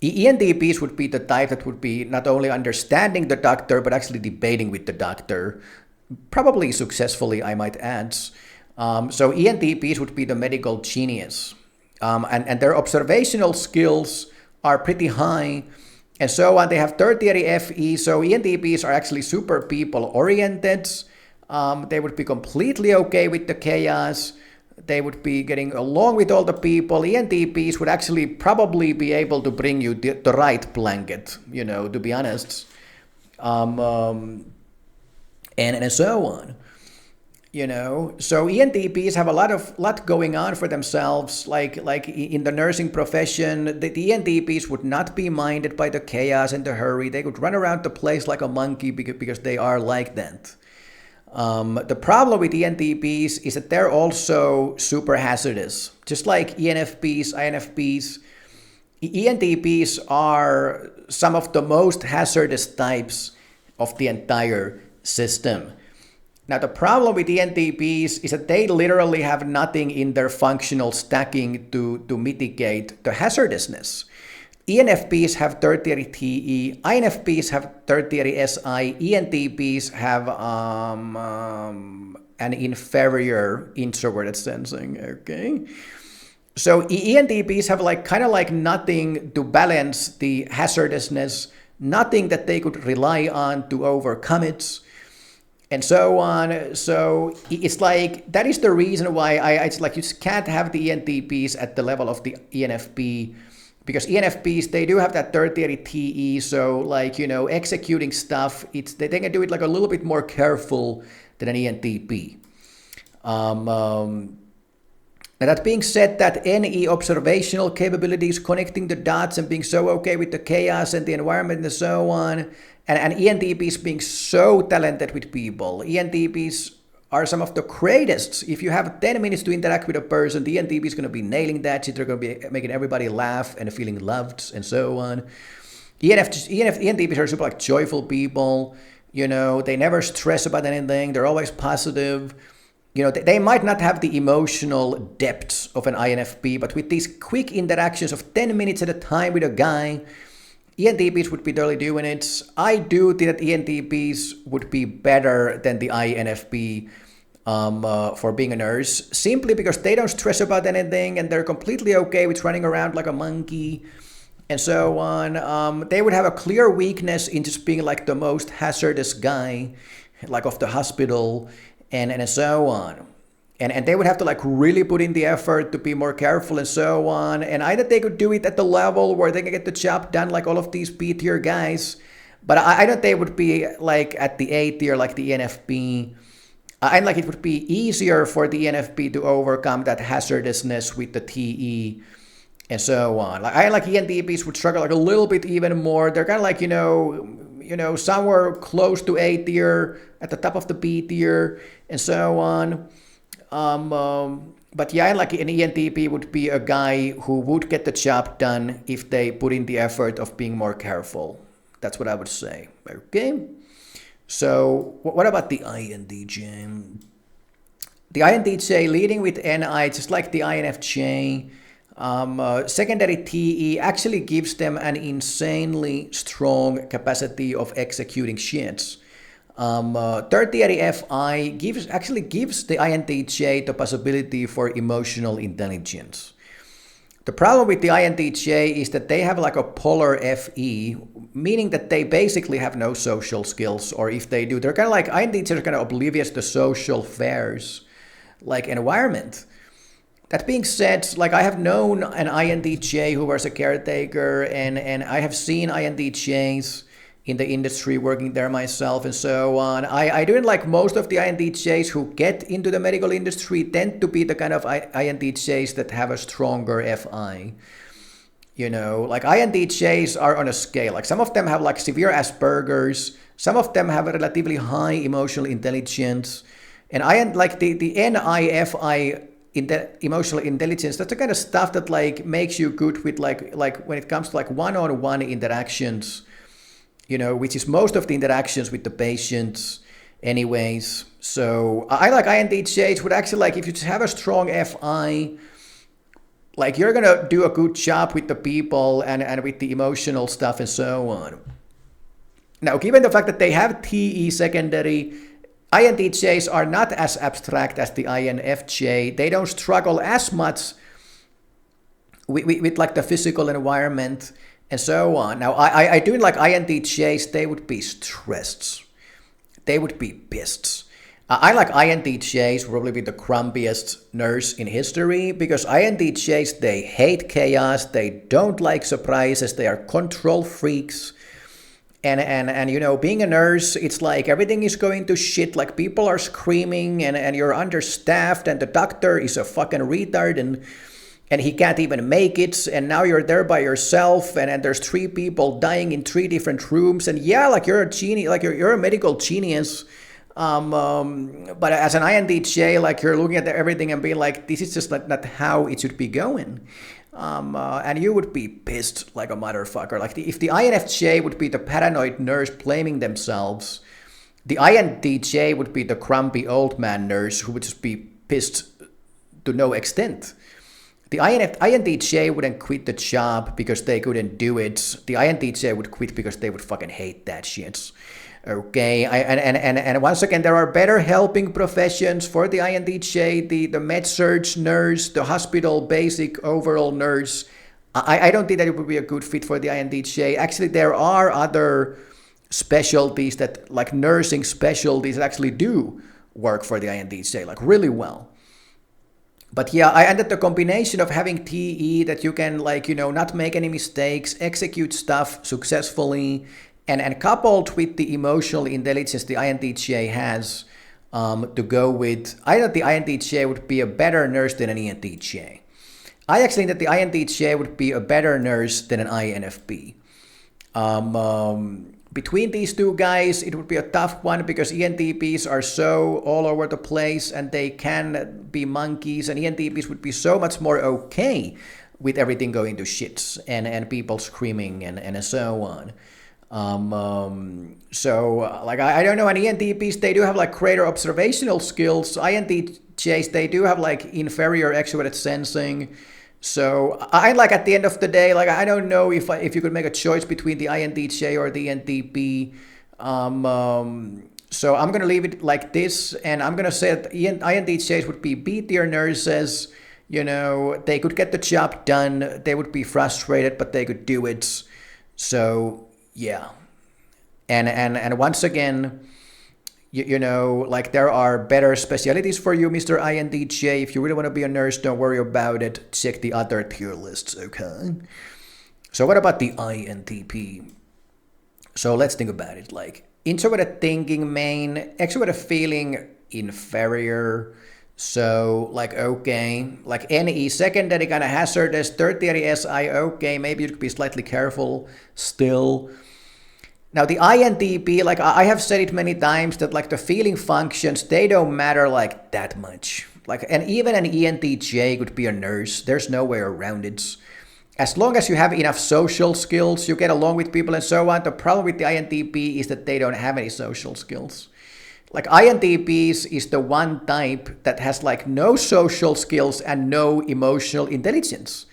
ENTPs would be the type that would be not only understanding the doctor, but actually debating with the doctor. Probably successfully, I might add. So ENTPs would be the medical genius. And their observational skills are pretty high. And so on. They have tertiary FE, so ENTPs are actually super people-oriented. They would be completely okay with the chaos. They would be getting along with all the people. ENTPs would actually probably be able to bring you the right blanket, to be honest. And so on. So ENTPs have a lot going on for themselves, like in the nursing profession. The ENTPs would not be minded by the chaos and the hurry. They could run around the place like a monkey because they are like that. The problem with ENTPs is that they're also super hazardous, just like ENFPs, INFPs. ENTPs are some of the most hazardous types of the entire system. Now, the problem with ENTPs is that they literally have nothing in their functional stacking to mitigate the hazardousness. ENFPs have tertiary TE, INFPs have tertiary SI, ENTPs have an inferior introverted sensing, okay? So ENTPs have kind of nothing to balance the hazardousness, nothing that they could rely on to overcome it, and so on. So it's like, that is the reason why it's like you just can't have the ENTPs at the level of the ENFP, because ENFPs, they do have that tertiary TE, so executing stuff, they can do it a little bit more careful than an ENTP. Now that being said, that NE observational capabilities, connecting the dots and being so okay with the chaos and the environment and so on, and ENTPs being so talented with people. ENTPs are some of the greatest. If you have 10 minutes to interact with a person, the ENTP is going to be nailing that shit. They're going to be making everybody laugh and feeling loved and so on. ENTPs are super joyful people. They never stress about anything. They're always positive. They might not have the emotional depth of an INFP, but with these quick interactions of 10 minutes at a time with a guy, ENTPs would be totally doing it. I do think that ENTPs would be better than the INFP for being a nurse, simply because they don't stress about anything and they're completely okay with running around like a monkey and so on. They would have a clear weakness in just being the most hazardous guy, of the hospital, and so on. And they would have to really put in the effort to be more careful and so on. And either they could do it at the level where they can get the job done like all of these B-tier guys, But I don't think it would be like at the A tier like the ENFP. And like it would be easier for the ENFP to overcome that hazardousness with the TE and so on. Like I like ENTPs would struggle like a little bit even more. They're kind of like somewhere close to A tier, at the top of the B tier, and so on. But yeah, like an ENTP would be a guy who would get the job done if they put in the effort of being more careful. That's what I would say. Okay. So what about the INTJ? The INTJ leading with NI, just like the INFJ. Secondary TE actually gives them an insanely strong capacity of executing shits. Tertiary FI actually gives the INTJ the possibility for emotional intelligence. The problem with the INTJ is that they have like a polar FE, meaning that they basically have no social skills, or if they do, they're kind of like INTJs are kind of oblivious to social affairs, like environment. That being said, like I have known an INTJ who was a caretaker, and I have seen INTJs in the industry working there myself and so on. I do like most of the INTJs who get into the medical industry tend to be the kind of INTJs that have a stronger FI. Like INTJs are on a scale. Like some of them have like severe Asperger's, some of them have a relatively high emotional intelligence, and like the NIFI in the emotional intelligence, that's the kind of stuff that like makes you good with like when it comes to like one-on-one interactions, which is most of the interactions with the patients anyways. So I like INTJs would actually like, if you just have a strong FI, like you're going to do a good job with the people and with the emotional stuff and so on. Now, given the fact that they have TE secondary, INTJs are not as abstract as the INFJ. They don't struggle as much with like the physical environment and so on. Now, I do like INTJs, they would be stressed. They would be pissed. I like INTJs probably be the grumpiest nurse in history, because INTJs, they hate chaos, they don't like surprises, they are control freaks. And being a nurse, it's like everything is going to shit, like people are screaming and you're understaffed and the doctor is a fucking retard and he can't even make it, and now you're there by yourself and there's 3 people dying in 3 different rooms, and yeah, like you're a genius, like you're a medical genius, but as an INTJ, like you're looking at everything and being like, this is just not how it should be going, and you would be pissed like a motherfucker. Like if the INFJ would be the paranoid nurse blaming themselves, the INTJ would be the grumpy old man nurse who would just be pissed to no extent. The INTJ wouldn't quit the job because they couldn't do it. The INTJ would quit because they would fucking hate that shit. Okay, and once again, there are better helping professions for the INTJ, the med-surg nurse, the hospital basic overall nurse. I don't think that it would be a good fit for the INTJ. Actually, there are other specialties that, like nursing specialties, that actually do work for the INTJ, like really well. But yeah, and that the combination of having TE, that you can not make any mistakes, execute stuff successfully, and coupled with the emotional intelligence the INTJ has to go with, I thought the INTJ would be a better nurse than an ENTJ. I actually think that the INTJ would be a better nurse than an INFP. Between these two guys, it would be a tough one because ENTPs are so all over the place and they can be monkeys, and ENTPs would be so much more okay with everything going to shits and people screaming and so on. I don't know, and ENTPs, they do have like greater observational skills. INTJs, they do have like inferior extroverted sensing. So I like at the end of the day, like I don't know if you could make a choice between the INTJ or the ENTP. So I'm gonna leave it like this, and I'm gonna say that INTJs would be B tier nurses. They could get the job done. They would be frustrated, but they could do it. So yeah, and once again, like there are better specialties for you, Mr. INTJ. If you really want to be a nurse, don't worry about it. Check the other tier lists, okay? So what about the INTP? So let's think about it. Like introverted thinking main, extroverted feeling inferior. So like okay, like NE secondary kind of hazardous, tertiary SI okay, maybe you could be slightly careful still. Now the INTP, like I have said it many times that like the feeling functions, they don't matter like that much. Like and even an ENTJ could be a nurse. There's no way around it. As long as you have enough social skills, you get along with people and so on. The problem with the INTP is that they don't have any social skills. Like INTPs is the one type that has like no social skills and no emotional intelligence.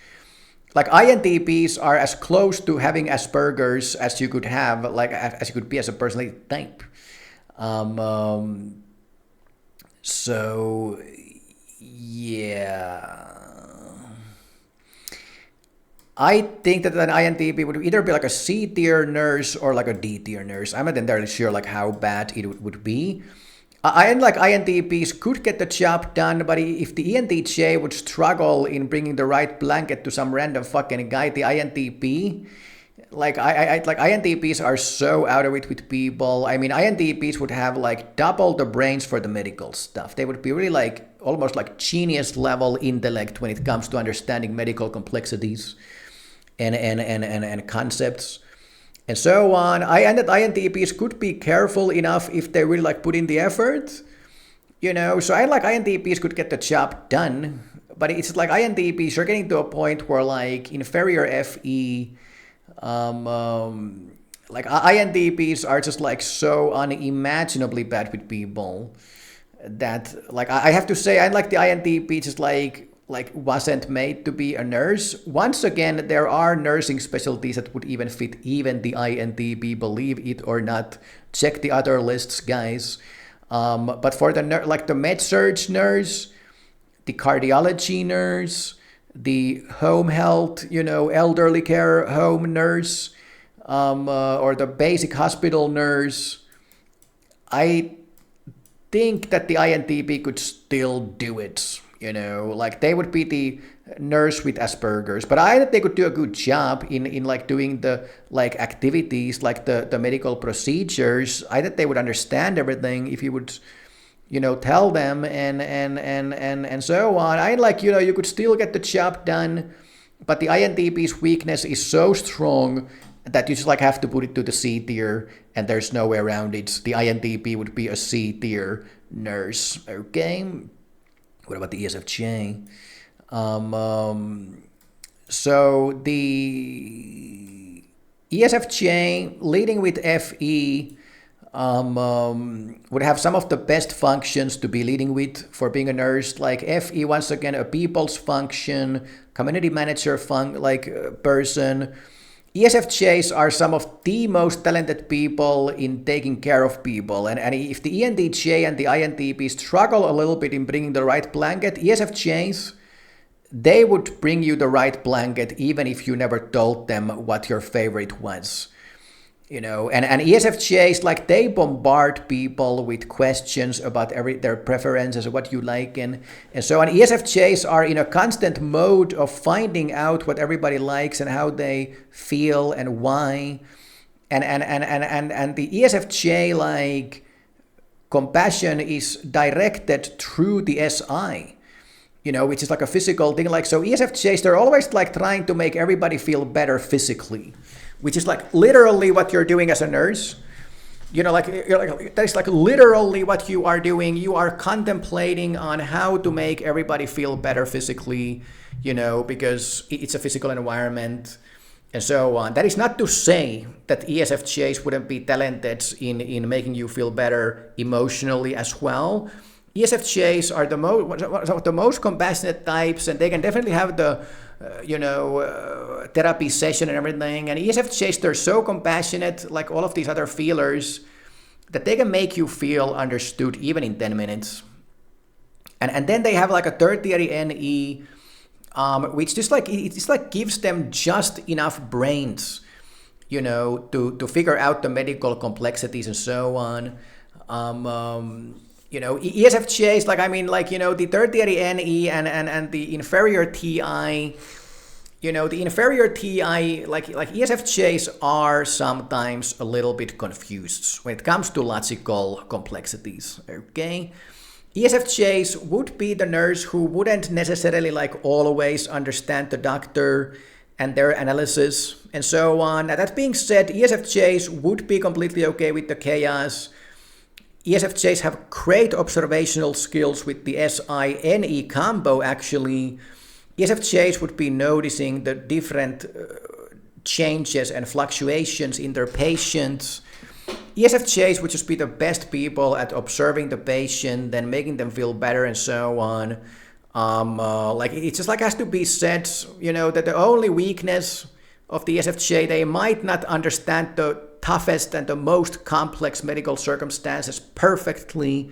Like INTPs are as close to having Asperger's as you could have, like as you could be as a personality type. So yeah. I think that an INTP would either be like a C tier nurse or like a D tier nurse. I'm not entirely sure like how bad it would be. I like INTPs could get the job done, but if the ENTJ would struggle in bringing the right blanket to some random fucking guy, the INTP, like like INTPs are so out of it with people. I mean, INTPs would have like double the brains for the medical stuff. They would be really like almost like genius level intellect when it comes to understanding medical complexities and concepts and so on. And that INTPs could be careful enough if they really like put in the effort, you know. So I like INTPs could get the job done, but it's like INTPs are getting to a point where like inferior FE, like INTPs are just like so unimaginably bad with people that like I have to say I like the INTP just like wasn't made to be a nurse. Once again, there are nursing specialties that would even fit even the INTP, believe it or not. Check the other lists, guys. But for the like the med-surg nurse, the cardiology nurse, the home health, you know, elderly care home nurse, or the basic hospital nurse, I think that the INTP could still do it. You know, like they would be the nurse with Asperger's, but I think they could do a good job in like doing the like activities, like the medical procedures. I think they would understand everything if you would, you know, tell them and so on. I like, you know, you could still get the job done, but the INTP's weakness is so strong that you just like have to put it to the C tier, and there's no way around it. The INTP would be a C tier nurse. Okay. What about the ESFJ? So the ESFJ leading with FE would have some of the best functions to be leading with for being a nurse. Like FE, once again, a people's function, community manager person. ESFJs are some of the most talented people in taking care of people. And if the ENTJ and the INTP struggle a little bit in bringing the right blanket, ESFJs, they would bring you the right blanket even if you never told them what your favorite was. You know, and ESFJs, like they bombard people with questions about their preferences, what you like, and so on. ESFJs are in a constant mode of finding out what everybody likes and how they feel and why. And the ESFJ like compassion is directed through the SI, you know, which is like a physical thing. Like so ESFJs, they're always like trying to make everybody feel better physically, which is like literally what you're doing as a nurse. You know, like that is like literally what you are doing. You are contemplating on how to make everybody feel better physically, you know, because it's a physical environment and so on. That is not to say that ESFJs wouldn't be talented in making you feel better emotionally as well. ESFJs are the most compassionate types, and they can definitely have the therapy session and everything. And ESFJs, they're so compassionate, like all of these other feelers, that they can make you feel understood even in 10 minutes. And then they have like a tertiary NE, which just like it just like gives them just enough brains, you know, to figure out the medical complexities and so on. You know, ESFJs, like, I mean, like, you know, the tertiary NE and the inferior TI, the inferior TI, like ESFJs are sometimes a little bit confused when it comes to logical complexities, okay? ESFJs would be the nurse who wouldn't necessarily always understand the doctor and their analysis and so on. Now, that being said, ESFJs would be completely okay with the chaos. ESFJs have great observational skills with the SI-NE combo, actually. ESFJs would be noticing the different changes and fluctuations in their patients. ESFJs would just be the best people at observing the patient, then making them feel better and so on. It just has to be said, that the only weakness of the ESFJ, they might not understand the toughest and the most complex medical circumstances perfectly.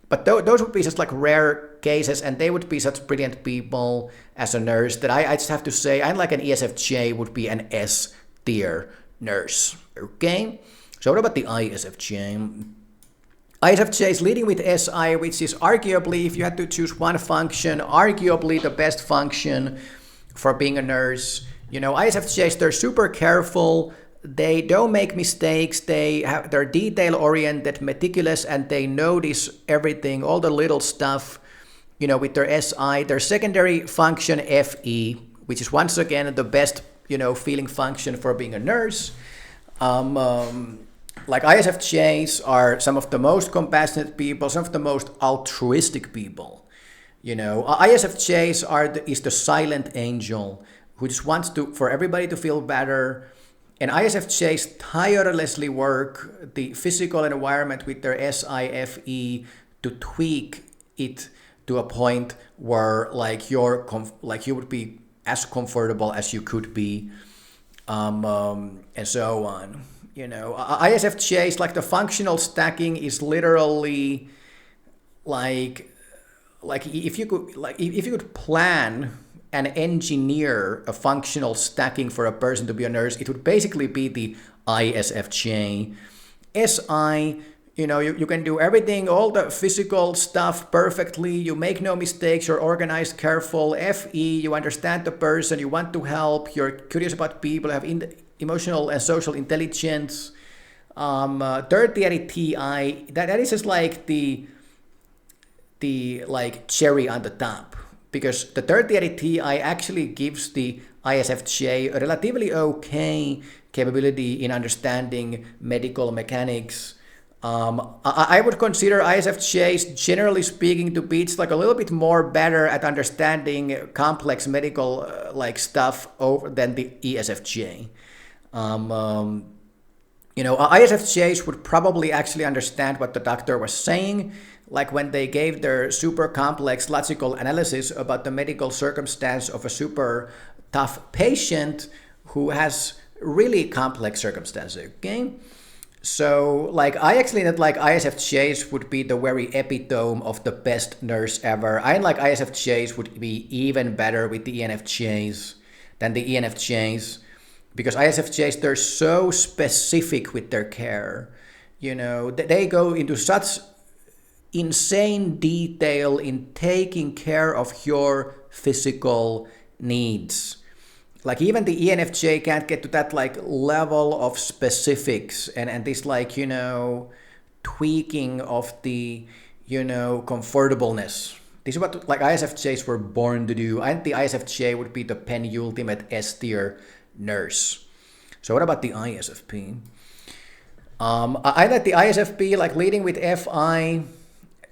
But those would be just rare cases, and they would be such brilliant people as a nurse that I just have to say, an ESFJ would be an S tier nurse. Okay? So what about the ISFJ? ISFJ is leading with SI, which is arguably, if you had to choose one function, arguably the best function for being a nurse. ISFJs, they're super careful. They don't make mistakes. They're detail-oriented, meticulous, and they notice everything, all the little stuff, with their SI. Their secondary function, FE, which is once again the best, feeling function for being a nurse. ISFJs are some of the most compassionate people, some of the most altruistic people. ISFJs is the silent angel who just wants for everybody to feel better. And ISFJs tirelessly work the physical environment with their SIFE to tweak it to a point where you would be as comfortable as you could be, and so on. ISFJs, the functional stacking is literally if you could plan and engineer a functional stacking for a person to be a nurse, it would basically be the ISFJ. SI, you can do everything, all the physical stuff perfectly. You make no mistakes. You're organized, careful. FE, you understand the person. You want to help. You're curious about people. You have emotional and social intelligence. Tertiary TI, that is just the cherry on the top. Because the tertiary TI actually gives the ISFJ a relatively okay capability in understanding medical mechanics. I would consider ISFJs, generally speaking, to be a little bit more better at understanding complex medical stuff than the ESFJ. ISFJs would probably actually understand what the doctor was saying, when they gave their super complex logical analysis about the medical circumstance of a super tough patient who has really complex circumstances, okay? So, I actually think that ISFJs would be the very epitome of the best nurse ever. I think ISFJs would be even better with the ENFJs than the ENFJs, because ISFJs, they're so specific with their care. They go into such insane detail in taking care of your physical needs. Even the ENFJ can't get to that level of specifics and this tweaking of the comfortableness. This is what ISFJs were born to do. I think the ISFJ would be the penultimate S tier nurse. So what about the ISFP? I like the ISFP leading with FI.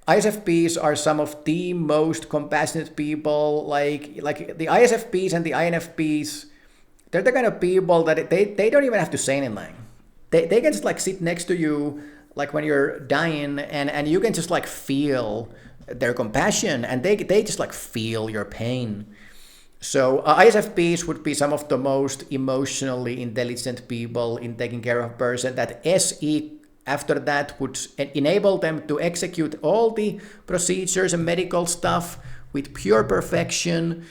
ISFPs are some of the most compassionate people. The ISFPs and the INFPs, they're the kind of people that they don't even have to say anything. They can just sit next to you when you're dying, and you can just feel their compassion, and they just feel your pain. So ISFPs would be some of the most emotionally intelligent people in taking care of a person. That SE after that would enable them to execute all the procedures and medical stuff with pure perfection.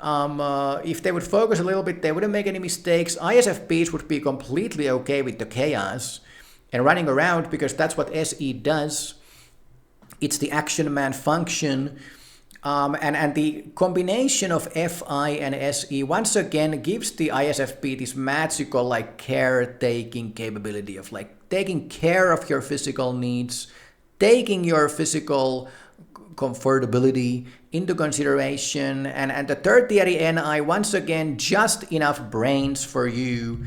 If they would focus a little bit, they wouldn't make any mistakes. ISFPs would be completely okay with the chaos and running around, because that's what SE does. It's the action man function. And the combination of FI and SE once again gives the ISFP this magical like caretaking capability of like taking care of your physical needs, taking your physical comfortability into consideration, and the tertiary NI once again just enough brains for you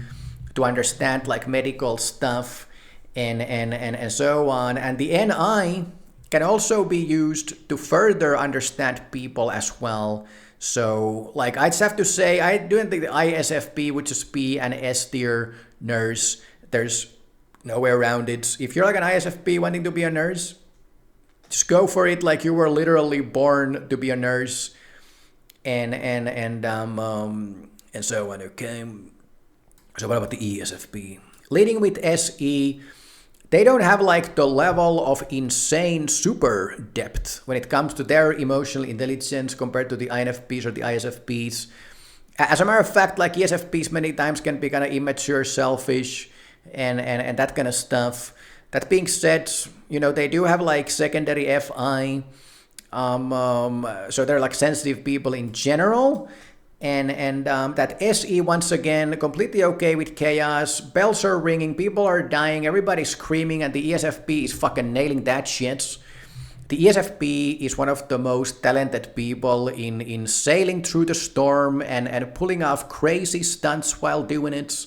to understand like medical stuff and so on. And the NI can also be used to further understand people as well. So like I just have to say, I do think the ISFP would just be an S tier nurse. There's no way around it. If you're like an ISFP wanting to be a nurse, just go for it. Like you were literally born to be a nurse, and so on. Okay. So what about the ESFP? Leading with SE, they don't have like the level of insane super depth when it comes to their emotional intelligence compared to the INFPs or the ISFPs. As a matter of fact, like ESFPs many times can be kind of immature, selfish, and that kind of stuff. That being said, you know, they do have like secondary FI, so they're like sensitive people in general. And that SE, once again, completely okay with chaos. Bells are ringing, people are dying, everybody's screaming, and the ESFP is fucking nailing that shit. The ESFP is one of the most talented people in sailing through the storm and pulling off crazy stunts while doing it.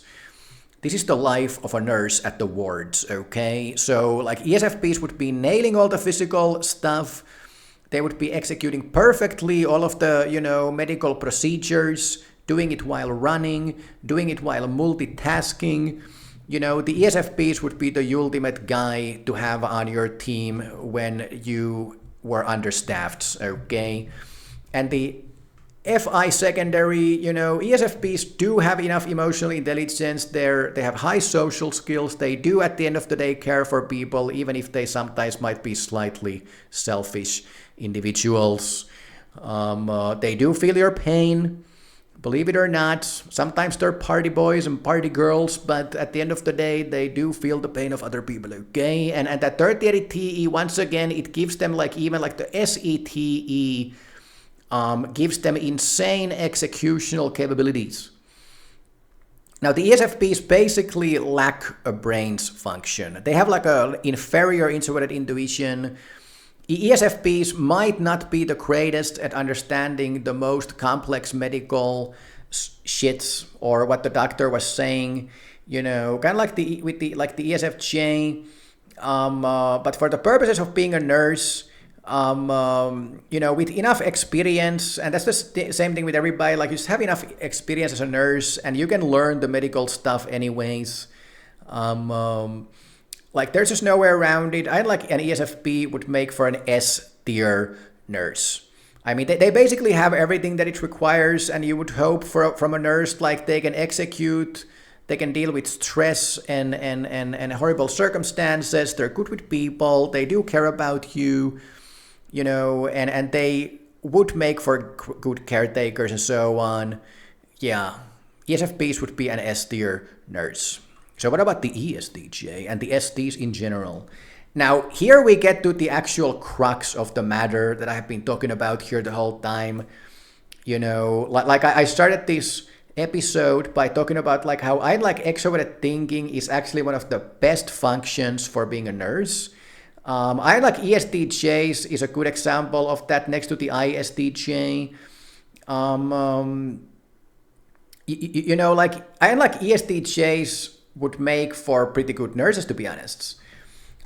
This is the life of a nurse at the wards, okay? So, like, ESFPs would be nailing all the physical stuff. They would be executing perfectly all of the, you know, medical procedures, doing it while running, doing it while multitasking. You know, the ESFPs would be the ultimate guy to have on your team when you were understaffed, okay? And the FI secondary, you know, ESFPs do have enough emotional intelligence. They have high social skills. They do, at the end of the day, care for people, even if they sometimes might be slightly selfish individuals. They do feel your pain, believe it or not. Sometimes they're party boys and party girls, but at the end of the day, they do feel the pain of other people, okay? And that tertiary TE, once again, it gives them like even like the SETE, gives them insane executional capabilities. Now, the ESFPs basically lack a brains function. They have like an inferior introverted intuition. ESFPs might not be the greatest at understanding the most complex medical shits or what the doctor was saying, you know, kind of like the ESFJ. But for the purposes of being a nurse, you know, with enough experience, and that's the same thing with everybody, like you just have enough experience as a nurse and you can learn the medical stuff anyways. Like there's just no way around it. I like an ESFP would make for an S tier nurse. I mean, they basically have everything that it requires, and you would hope from a nurse, like they can execute, they can deal with stress and horrible circumstances. They're good with people. They do care about you, you know, and they would make for good caretakers and so on. Yeah, ESFPs would be an S tier nurse. So what about the ESTJ and the STs in general? Now, here we get to the actual crux of the matter that I have been talking about here the whole time. You know, like I started this episode by talking about like how I like extroverted thinking is actually one of the best functions for being a nurse. I like ESTJs is a good example of that next to the ISTJ. You know, like I like ESTJs would make for pretty good nurses, to be honest.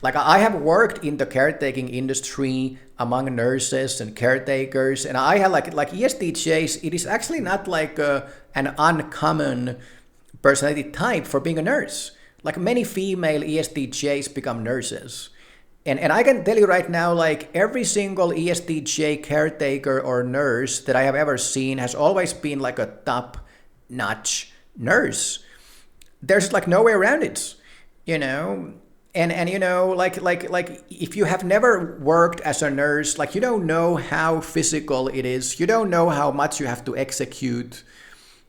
Like I have worked in the caretaking industry among nurses and caretakers, and I have like ESTJs. It is actually not like an uncommon personality type for being a nurse. Like many female ESTJs become nurses. And I can tell you right now, like every single ESTJ caretaker or nurse that I have ever seen has always been like a top-notch nurse. There's like no way around it, you know. And you know, like if you have never worked as a nurse, like you don't know how physical it is. You don't know how much you have to execute.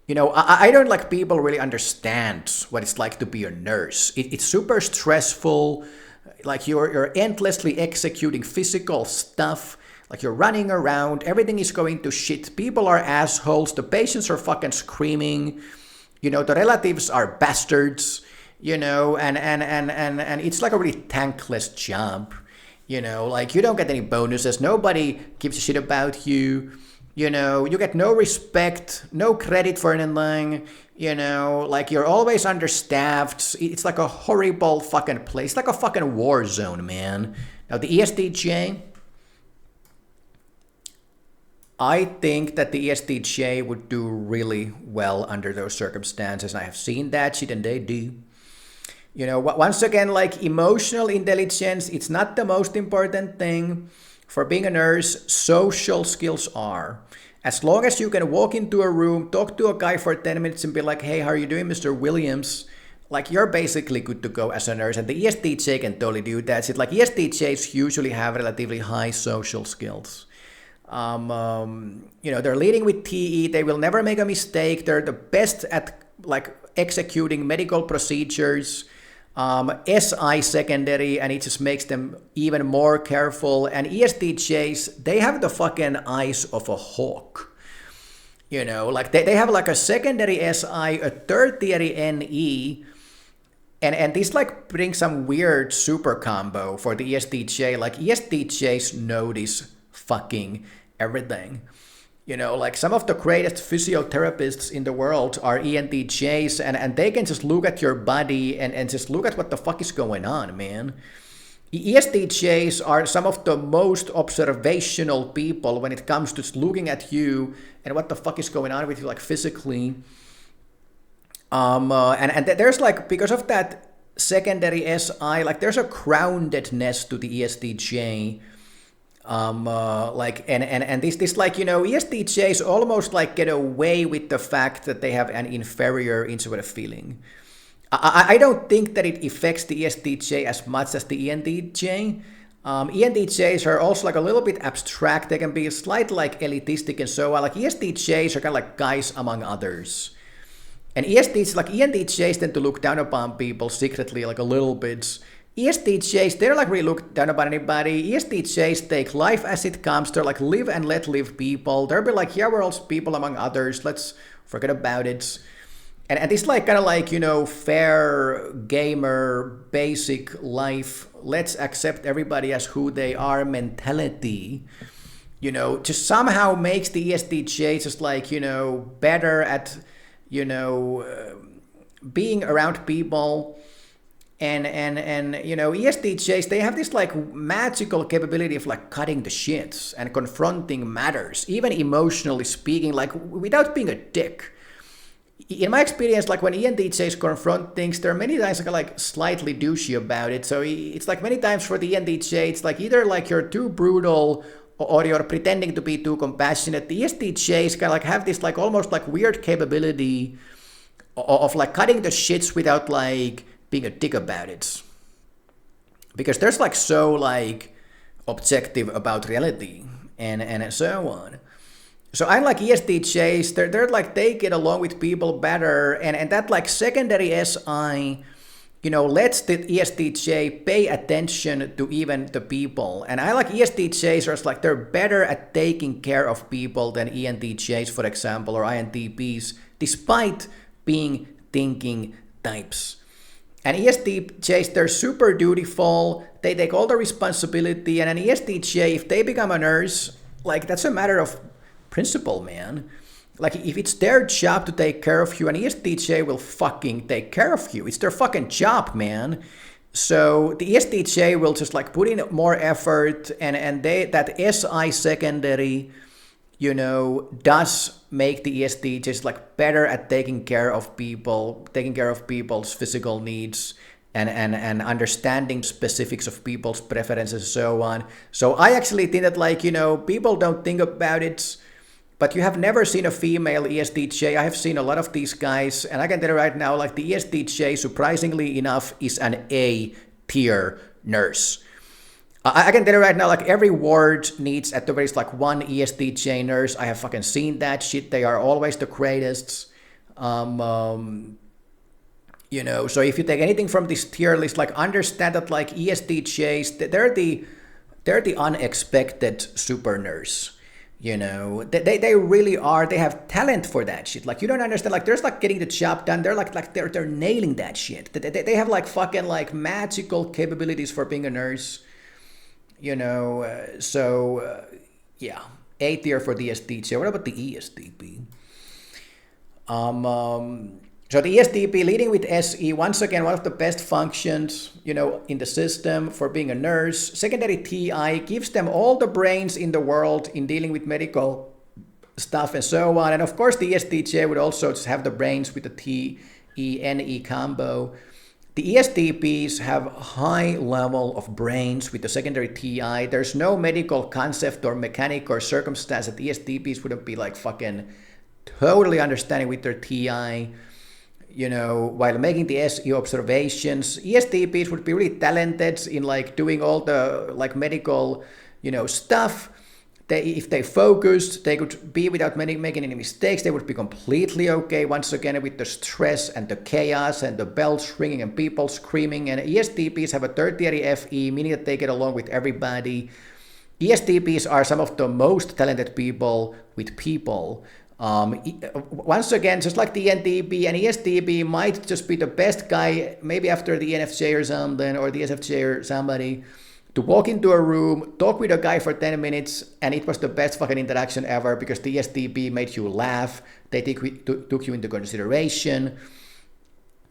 You know, I don't like people really understand what it's like to be a nurse. It's super stressful. Like you're endlessly executing physical stuff. Like you're running around, everything is going to shit, people are assholes, the patients are fucking screaming, the relatives are bastards, and it's like a really thankless job. Like you don't get any bonuses, nobody gives a shit about you. You get no respect, no credit for anything. Like you're always understaffed. It's like a horrible fucking place, like a fucking war zone, man. Now the ESTJ, I think that the ESTJ would do really well under those circumstances. I have seen that shit and they do. Once again, like emotional intelligence, it's not the most important thing. For being a nurse, social skills are. As long as you can walk into a room, talk to a guy for 10 minutes and be like, hey, how are you doing, Mr. Williams? Like, you're basically good to go as a nurse. And the ESTJ can totally do that. It's like ESTJs usually have relatively high social skills. They're leading with TE. They will never make a mistake. They're the best at like executing medical procedures. SI secondary, and it just makes them even more careful. And ESTJs, they have the fucking eyes of a hawk. Like they have like a secondary SI, a tertiary NE, and this like brings some weird super combo for the ESTJ. Like ESTJs notice fucking everything. Like some of the greatest physiotherapists in the world are ENTJs, and they can just look at your body and just look at what the fuck is going on, man. ESTJs are some of the most observational people when it comes to just looking at you and what the fuck is going on with you, like physically. There's like, because of that secondary SI, like there's a groundedness to the ESTJ. This like, ESTJs almost like get away with the fact that they have an inferior intuitive feeling. I don't think that it affects the ESTJ as much as the ENTJ. ENTJs are also like a little bit abstract. They can be slightly like elitistic and so on. Like ESTJs are kind of like guys among others. And ENTJs tend to look down upon people secretly like a little bit. ESTJs, they're like really look down upon anybody. ESTJs take life as it comes. They're like live and let live people. They'll be like, yeah, we're all people among others. Let's forget about it. And this like kind of like, fair gamer, basic life. Let's accept everybody as who they are mentality. Just somehow makes the ESTJs just like, better at, being around people. And ESTJs, they have this like magical capability of like cutting the shits and confronting matters, even emotionally speaking, like without being a dick. In my experience, like when ENTJs confront things, there are many times like slightly douchey about it. So it's like many times for the ENTJ, it's like either like you're too brutal or you're pretending to be too compassionate. The ESTJs kind of like have this like almost like weird capability of like cutting the shits without like being a dick about it, because there's like so like objective about reality and so on. So I like ESTJs, they're like they get along with people better, and that like secondary SI, lets the ESTJ pay attention to even the people. And I like ESTJs are like they're better at taking care of people than ENTJs, for example, or INTPs, despite being thinking types. And ESTJs, they're super dutiful, they take all the responsibility, and an ESTJ, if they become a nurse, like that's a matter of principle, man. Like if it's their job to take care of you, an ESTJ will fucking take care of you. It's their fucking job, man. So the ESTJ will just like put in more effort, and that SI secondary, does make the ESTJs like better at taking care of people, taking care of people's physical needs, and understanding specifics of people's preferences and so on. So I actually think that like, people don't think about it, but you have never seen a female ESTJ. I have seen a lot of these guys, and I can tell you right now, like the ESTJ, surprisingly enough, is an A tier nurse. I can tell you right now, like every ward needs at the very least like one ESTJ nurse. I have fucking seen that shit. They are always the greatest. So if you take anything from this tier list, like understand that like ESTJs, they're the they're the unexpected super nurse. They really are. They have talent for that shit. Like, you don't understand. Like, there's like getting the job done. They're they're nailing that shit. They have like fucking like magical capabilities for being a nurse. Yeah, A tier for the ESTJ. What about the ESTP? So the ESTP leading with SE, once again, one of the best functions, in the system for being a nurse. Secondary TI gives them all the brains in the world in dealing with medical stuff and so on. And of course, the ESTJ would also just have the brains with the TE-NE combo. The ESTPs have a high level of brains with the secondary TI. There's no medical concept or mechanic or circumstance that the ESTPs wouldn't be like fucking totally understanding with their TI. While making the SE observations, ESTPs would be really talented in like doing all the like medical, stuff. If they focused, they could be without making any mistakes. They would be completely okay once again with the stress and the chaos and the bells ringing and people screaming. And ESTPs have a tertiary FE, meaning that they get along with everybody. ESTPs are some of the most talented people with people. Once again, just like the ENTP, an ESTP might just be the best guy, maybe after the ENFJ or something, or the ESFJ or somebody, to walk into a room, talk with a guy for 10 minutes, and it was the best fucking interaction ever because the ESTP made you laugh, they took you into consideration.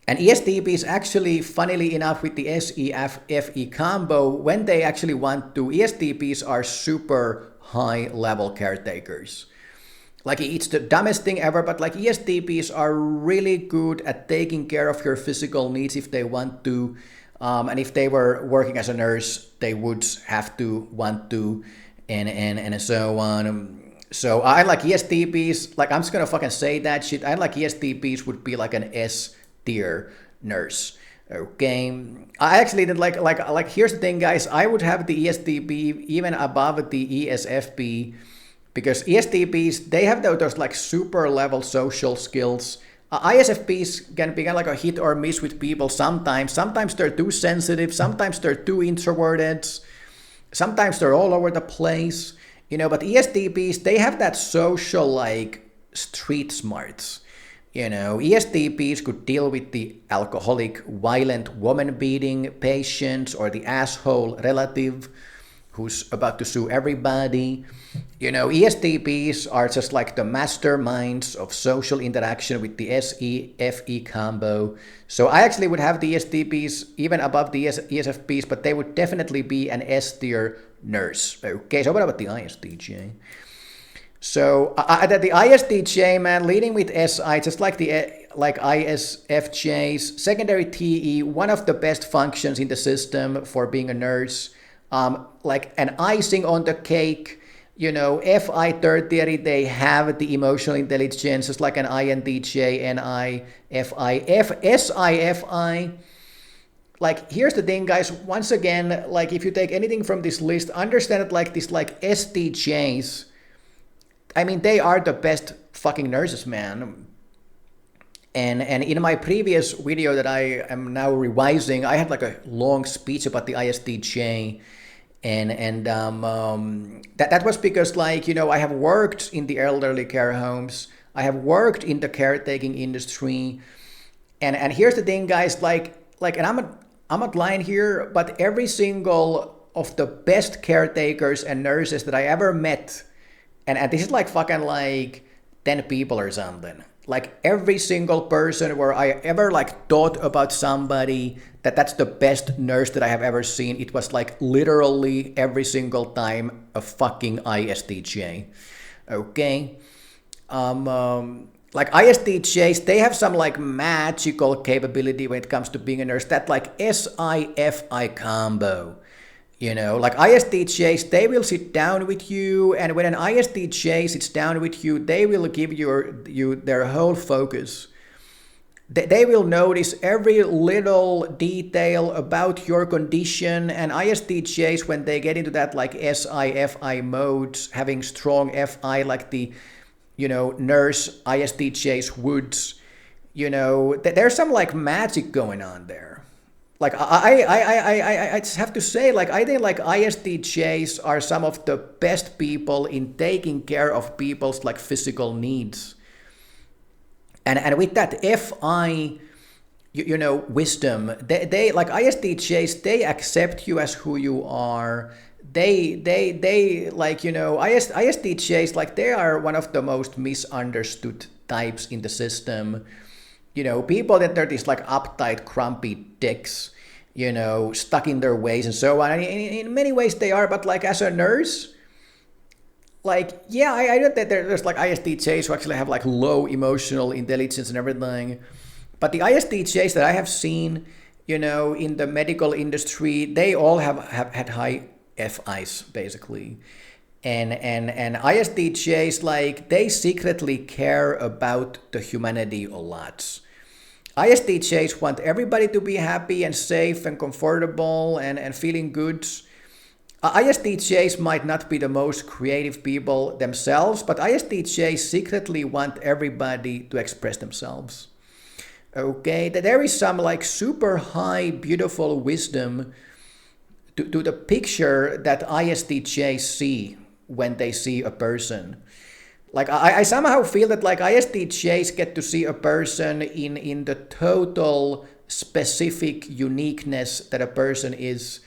And ESTPs actually, funnily enough, with the SE-FE combo, when they actually want to, ESTPs are super high-level caretakers. Like, it's the dumbest thing ever, but like ESTPs are really good at taking care of your physical needs if they want to. And if they were working as a nurse, they would have to want to, and so on. So I like ESTPs, like I'm just gonna fucking say that shit. I like ESTPs would be like an S tier nurse. Okay, I actually did like here's the thing, guys. I would have the ESTP even above the ESFP because ESTPs, they have those like super level social skills. ISFPs can be kind of like a hit or miss with people sometimes. Sometimes they're too sensitive. Sometimes they're too introverted. Sometimes they're all over the place. But ESTPs, they have that social like street smarts. ESTPs could deal with the alcoholic, violent woman-beating patient or the asshole relative who's about to sue everybody. ESTPs are just like the masterminds of social interaction with the SE-FE combo. So I actually would have the ESTPs even above the ESFPs, but they would definitely be an S-tier nurse. Okay, so what about the ISTJ? So the ISTJ, man, leading with SI, just like the ISFJs, secondary TE, one of the best functions in the system for being a nurse. Like an icing on the cake, FI tertiary, they have the emotional intelligence, just like an INTJ, NI, FI, SIFI. Like, here's the thing, guys. Once again, like, if you take anything from this list, understand that, like, this, like, STJs, I mean, they are the best fucking nurses, man. And in my previous video that I am now revising, I had, like, a long speech about the ISTJ. And that was because, like, I have worked in the elderly care homes. I have worked in the caretaking industry. And here's the thing, guys, and I'm not lying here, but every single of the best caretakers and nurses that I ever met, and this is like fucking like 10 people or something. Like every single person where I ever like thought about somebody that's the best nurse that I have ever seen, it was like literally every single time a fucking ISTJ. Okay. Like ISTJs, they have some like magical capability when it comes to being a nurse. That like SI-FI combo. Like ISTJs, they will sit down with you, and when an ISTJ sits down with you, they will give you their whole focus. They will notice every little detail about your condition, and ISTJs, when they get into that like SI-FI mode, having strong FI like the, nurse ISTJs would, there's some like magic going on there. like I just have to say, like I think like ISTJs are some of the best people in taking care of people's like physical needs. And with that FI, wisdom, they like ISTJs, they accept you as who you are. They like, ISTJs, like they are one of the most misunderstood types in the system. People that they're these like uptight, grumpy dicks, stuck in their ways and so on. And in many ways they are, but like as a nurse, like, yeah, I know that there's like ISTJs who actually have like low emotional intelligence and everything. But the ISTJs that I have seen, in the medical industry, they all have had high FIs basically. And ISTJs, like they secretly care about the humanity a lot. ISTJs want everybody to be happy and safe and comfortable and feeling good. ISTJs might not be the most creative people themselves, but ISTJs secretly want everybody to express themselves. Okay, that there is some like super high, beautiful wisdom to the picture that ISTJs see when they see a person. Like I somehow feel that like ISTJs get to see a person in the total specific uniqueness that a person is,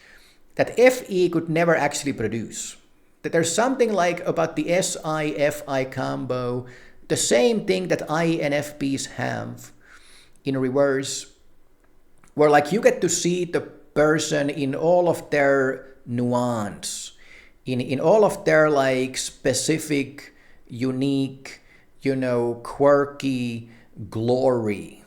that FE could never actually produce. That there's something like about the SI-FI combo, the same thing that INFPs have in reverse, where like you get to see the person in all of their nuance, in all of their like specific, unique, quirky glory.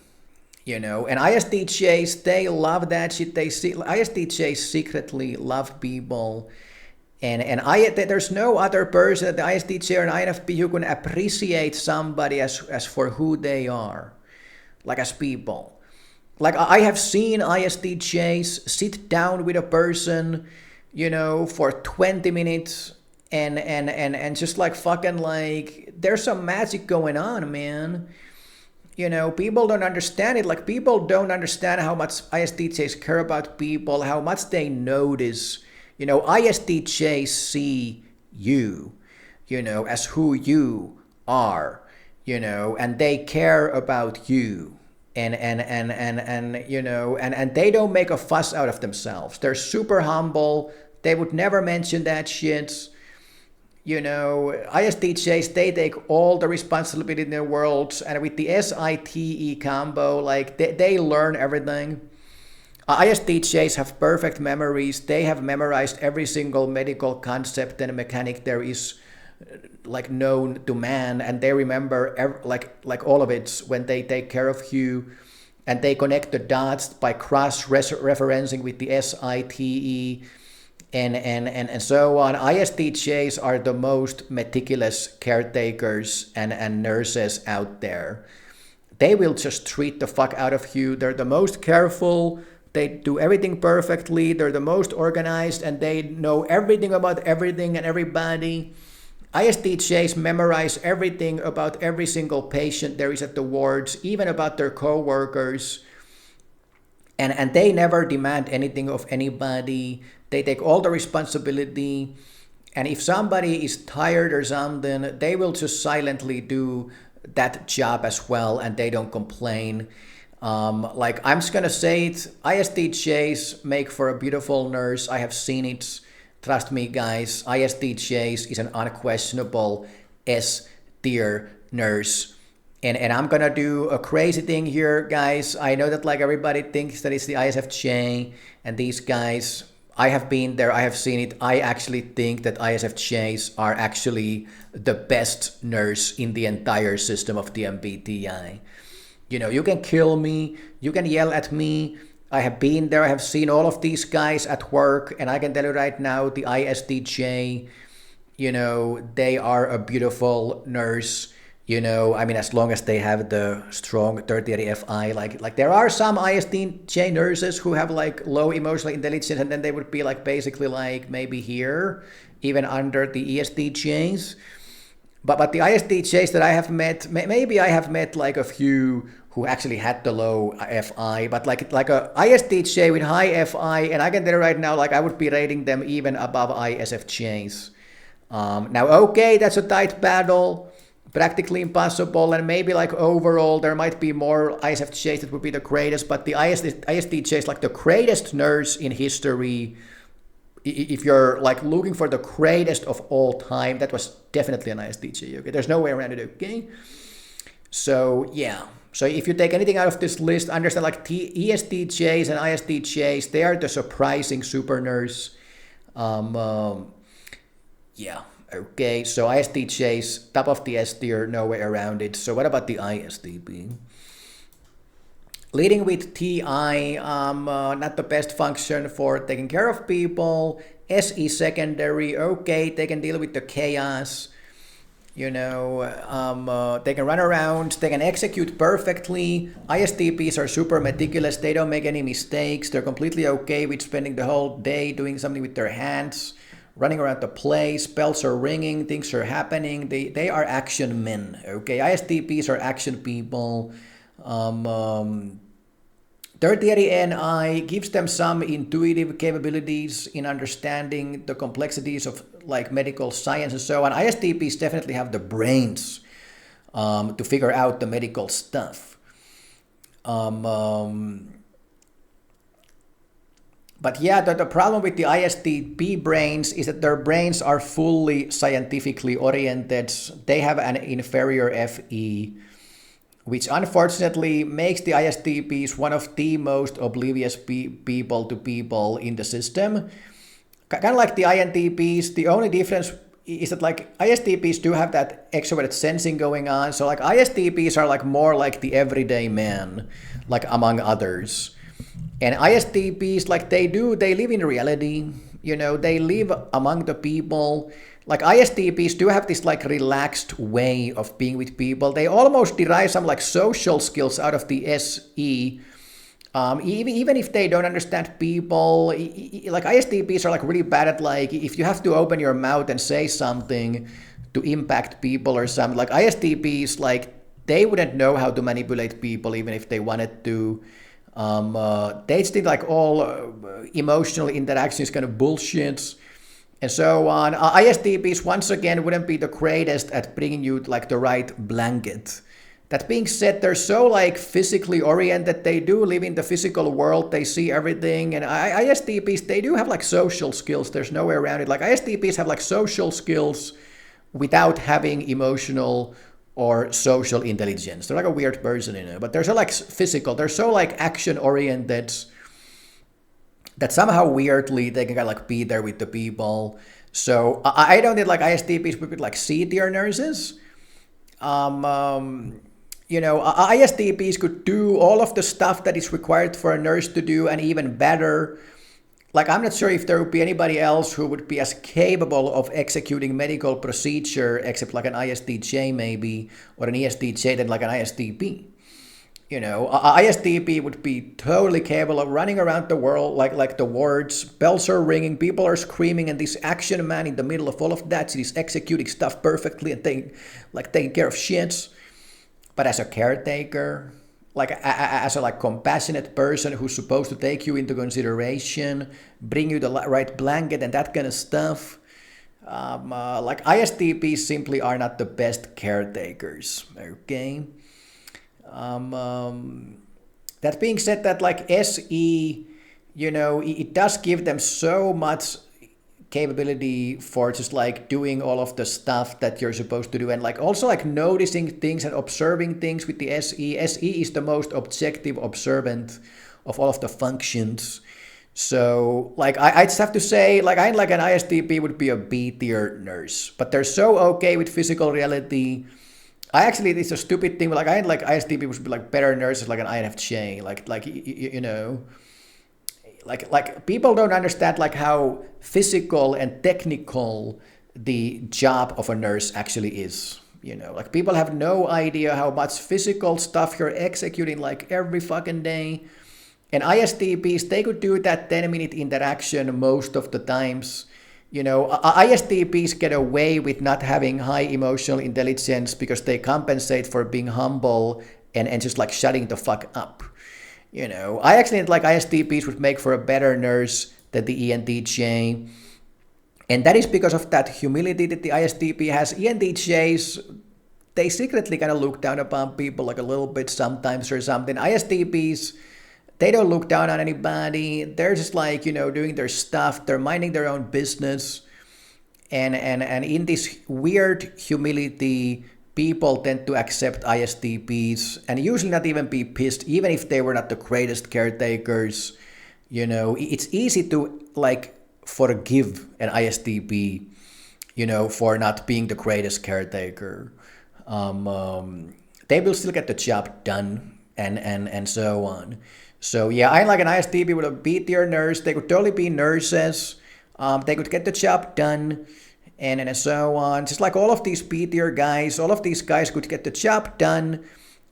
And ISTJs, they love that shit. ISTJs secretly love people. And there's no other person at the ISTJ or an INFP who can appreciate somebody as for who they are, like as people. Like I have seen ISTJs sit down with a person, for 20 minutes and just like fucking like there's some magic going on, man. People don't understand it. Like people don't understand how much ISTJs care about people, how much they notice. ISTJs see you, as who you are, and they care about you. And they don't make a fuss out of themselves. They're super humble. They would never mention that shit. ISTJs, they take all the responsibility in their world, and with the SITE combo, like they learn everything. ISTJs have perfect memories. They have memorized every single medical concept and mechanic there is like known to man, and they remember like all of it when they take care of you, and they connect the dots by cross-referencing with the SITE. And so on. ISTJs are the most meticulous caretakers and nurses out there. They will just treat the fuck out of you. They're the most careful. They do everything perfectly. They're the most organized, and they know everything about everything and everybody. ISTJs memorize everything about every single patient there is at the wards, even about their co-workers. And they never demand anything of anybody. They take all the responsibility. And if somebody is tired or something, they will just silently do that job as well, and they don't complain. Like I'm just gonna say it, ISTJs make for a beautiful nurse. I have seen it. Trust me, guys. ISTJs is an unquestionable S-tier nurse. And I'm gonna do a crazy thing here, guys. I know that like everybody thinks that it's the ISFJ and these guys. I have been there, I have seen it. I actually think that ISFJs are actually the best nurse in the entire system of the MBTI. You can kill me, you can yell at me. I have been there, I have seen all of these guys at work, and I can tell you right now, the ISTJ, they are a beautiful nurse. As long as they have the strong tertiary FI, like there are some ISTJ nurses who have like low emotional intelligence, and then they would be like basically like maybe here, even under the ESTJs. But the ISTJs that I have met, maybe I have met like a few who actually had the low FI, but like a ISTJ with high FI, and I can tell you right now, like I would be rating them even above ISFJs. Now, okay, that's a tight battle, practically impossible, and maybe like overall there might be more ISFJs that would be the greatest, but the ISTJ is like the greatest nurse in history. If you're like looking for the greatest of all time, that was definitely an ISTJ. Okay, there's no way around it. Okay, so yeah. So if you take anything out of this list, understand like ESTJs and ISTJs, they are the surprising super nurse. Yeah. Okay. So ISTJs, top of the S tier, no way around it. So what about the ISTP? Leading with TI, not the best function for taking care of people. SE secondary, okay, they can deal with the chaos. You know, they can run around, they can execute perfectly. ISTPs are super meticulous, they don't make any mistakes. They're completely okay with spending the whole day doing something with their hands, running around the place, bells are ringing, things are happening. They are action men, okay? ISTPs are action people. Tertiary NI gives them some intuitive capabilities in understanding the complexities of like medical science and so on. ISTPs definitely have the brains to figure out the medical stuff. But yeah, the problem with the ISTP brains is that their brains are fully scientifically oriented. They have an inferior FE, which unfortunately makes the ISTPs one of the most oblivious people to people in the system. Kind of like the INTPs, the only difference is that like ISTPs do have that extroverted sensing going on. So like ISTPs are like more like the everyday man, like among others. And ISTPs, like they live in reality, you know, they live among the people. Like ISTPs do have this like relaxed way of being with people. They almost derive some like social skills out of the SE. Even if they don't understand people, like ISTPs are like really bad at like, if you have to open your mouth and say something to impact people or something, like ISTPs, like they wouldn't know how to manipulate people even if they wanted to. They think like all emotional interaction is kind of bullshit. And so on. ISTPs, once again, wouldn't be the greatest at bringing you like the right blanket. That being said, they're so like physically oriented. They do live in the physical world. They see everything. And ISTPs, they do have like social skills. There's no way around it. Like ISTPs have like social skills without having emotional or social intelligence. They're like a weird person, you know. But they're so like physical. They're so like action oriented that somehow weirdly they can kind of like be there with the people. So I don't think like ISTPs would be like C tier nurses. You know, ISTPs could do all of the stuff that is required for a nurse to do and even better. Like I'm not sure if there would be anybody else who would be as capable of executing medical procedure except like an ISTJ maybe, or an ESTJ than like an ISTP. You know, ISTP would be totally capable of running around the world like the wards, bells are ringing, people are screaming, and this action man in the middle of all of that is executing stuff perfectly and taking care of shits. But as a caretaker, like as a like compassionate person who's supposed to take you into consideration, bring you the right blanket and that kind of stuff, like ISTPs simply are not the best caretakers. Okay. That being said, that like SE, you know, it does give them so much capability for just like doing all of the stuff that you're supposed to do, and like also like noticing things and observing things with the SE. SE is the most objective observant of all of the functions. So like I just have to say, like I like an ISTP would be a B tier nurse, but they're so okay with physical reality. It's a stupid thing, but like I like ISTP would be like better nurses like an INFJ, like you know, like people don't understand like how physical and technical the job of a nurse actually is. You know, like people have no idea how much physical stuff you're executing like every fucking day. And ISTPs, they could do that 10-minute interaction most of the times. You know, ISTPs get away with not having high emotional intelligence because they compensate for being humble and just like shutting the fuck up. I actually think like ISTPs would make for a better nurse than the ENTJ. And that is because of that humility that the ISTP has. ENTJs, they secretly kind of look down upon people like a little bit sometimes or something. ISTPs, they don't look down on anybody. They're just like, doing their stuff. They're minding their own business. And in this weird humility, people tend to accept ISTPs and usually not even be pissed, even if they were not the greatest caretakers. It's easy to like forgive an ISTP, for not being the greatest caretaker. They will still get the job done and so on. So yeah, I like an ISTP with a B tier nurse. They could totally be nurses. They could get the job done and so on. Just like all of these B tier guys, all of these guys could get the job done.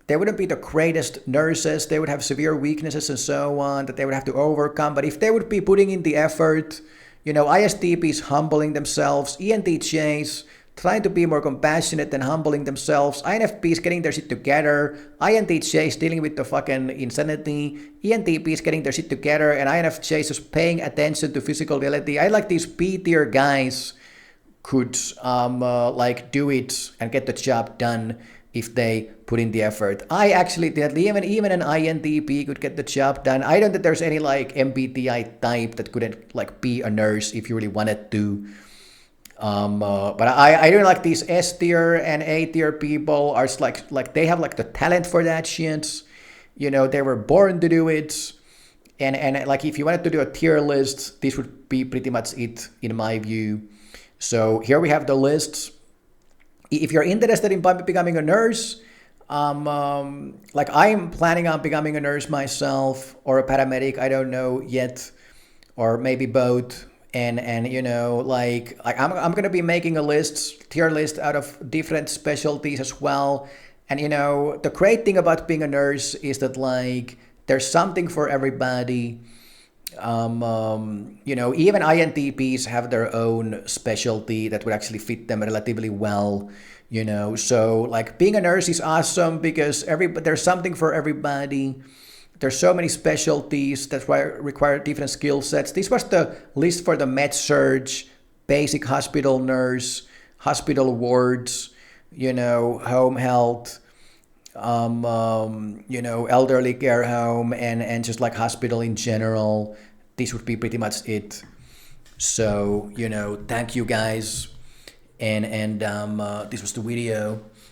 They wouldn't be the greatest nurses. They would have severe weaknesses and so on that they would have to overcome. But if they would be putting in the effort, ISTPs humbling themselves, ENTJs trying to be more compassionate than humbling themselves, INFPs getting their shit together, INTJs dealing with the fucking insanity, ENTPs getting their shit together, and INFJs just paying attention to physical reality. I like these B-tier guys could like do it and get the job done if they put in the effort. I actually think that even an INTP could get the job done. I don't think there's any like MBTI type that couldn't like be a nurse if you really wanted to. But I don't like these S tier and A tier people are just like they have like the talent for that shit. They were born to do it. And like if you wanted to do a tier list, this would be pretty much it in my view. So here we have the lists. If you're interested in becoming a nurse, like I'm planning on becoming a nurse myself or a paramedic, I don't know yet, or maybe both. And like I'm gonna be making a tier list out of different specialties as well. And the great thing about being a nurse is that like there's something for everybody. Even INTPs have their own specialty that would actually fit them relatively well. So like being a nurse is awesome because there's something for everybody. There's so many specialties that require different skill sets. This was the list for the med surg, basic hospital nurse, hospital wards, home health, elderly care home, and just like hospital in general. This would be pretty much it. So, thank you guys. And this was the video.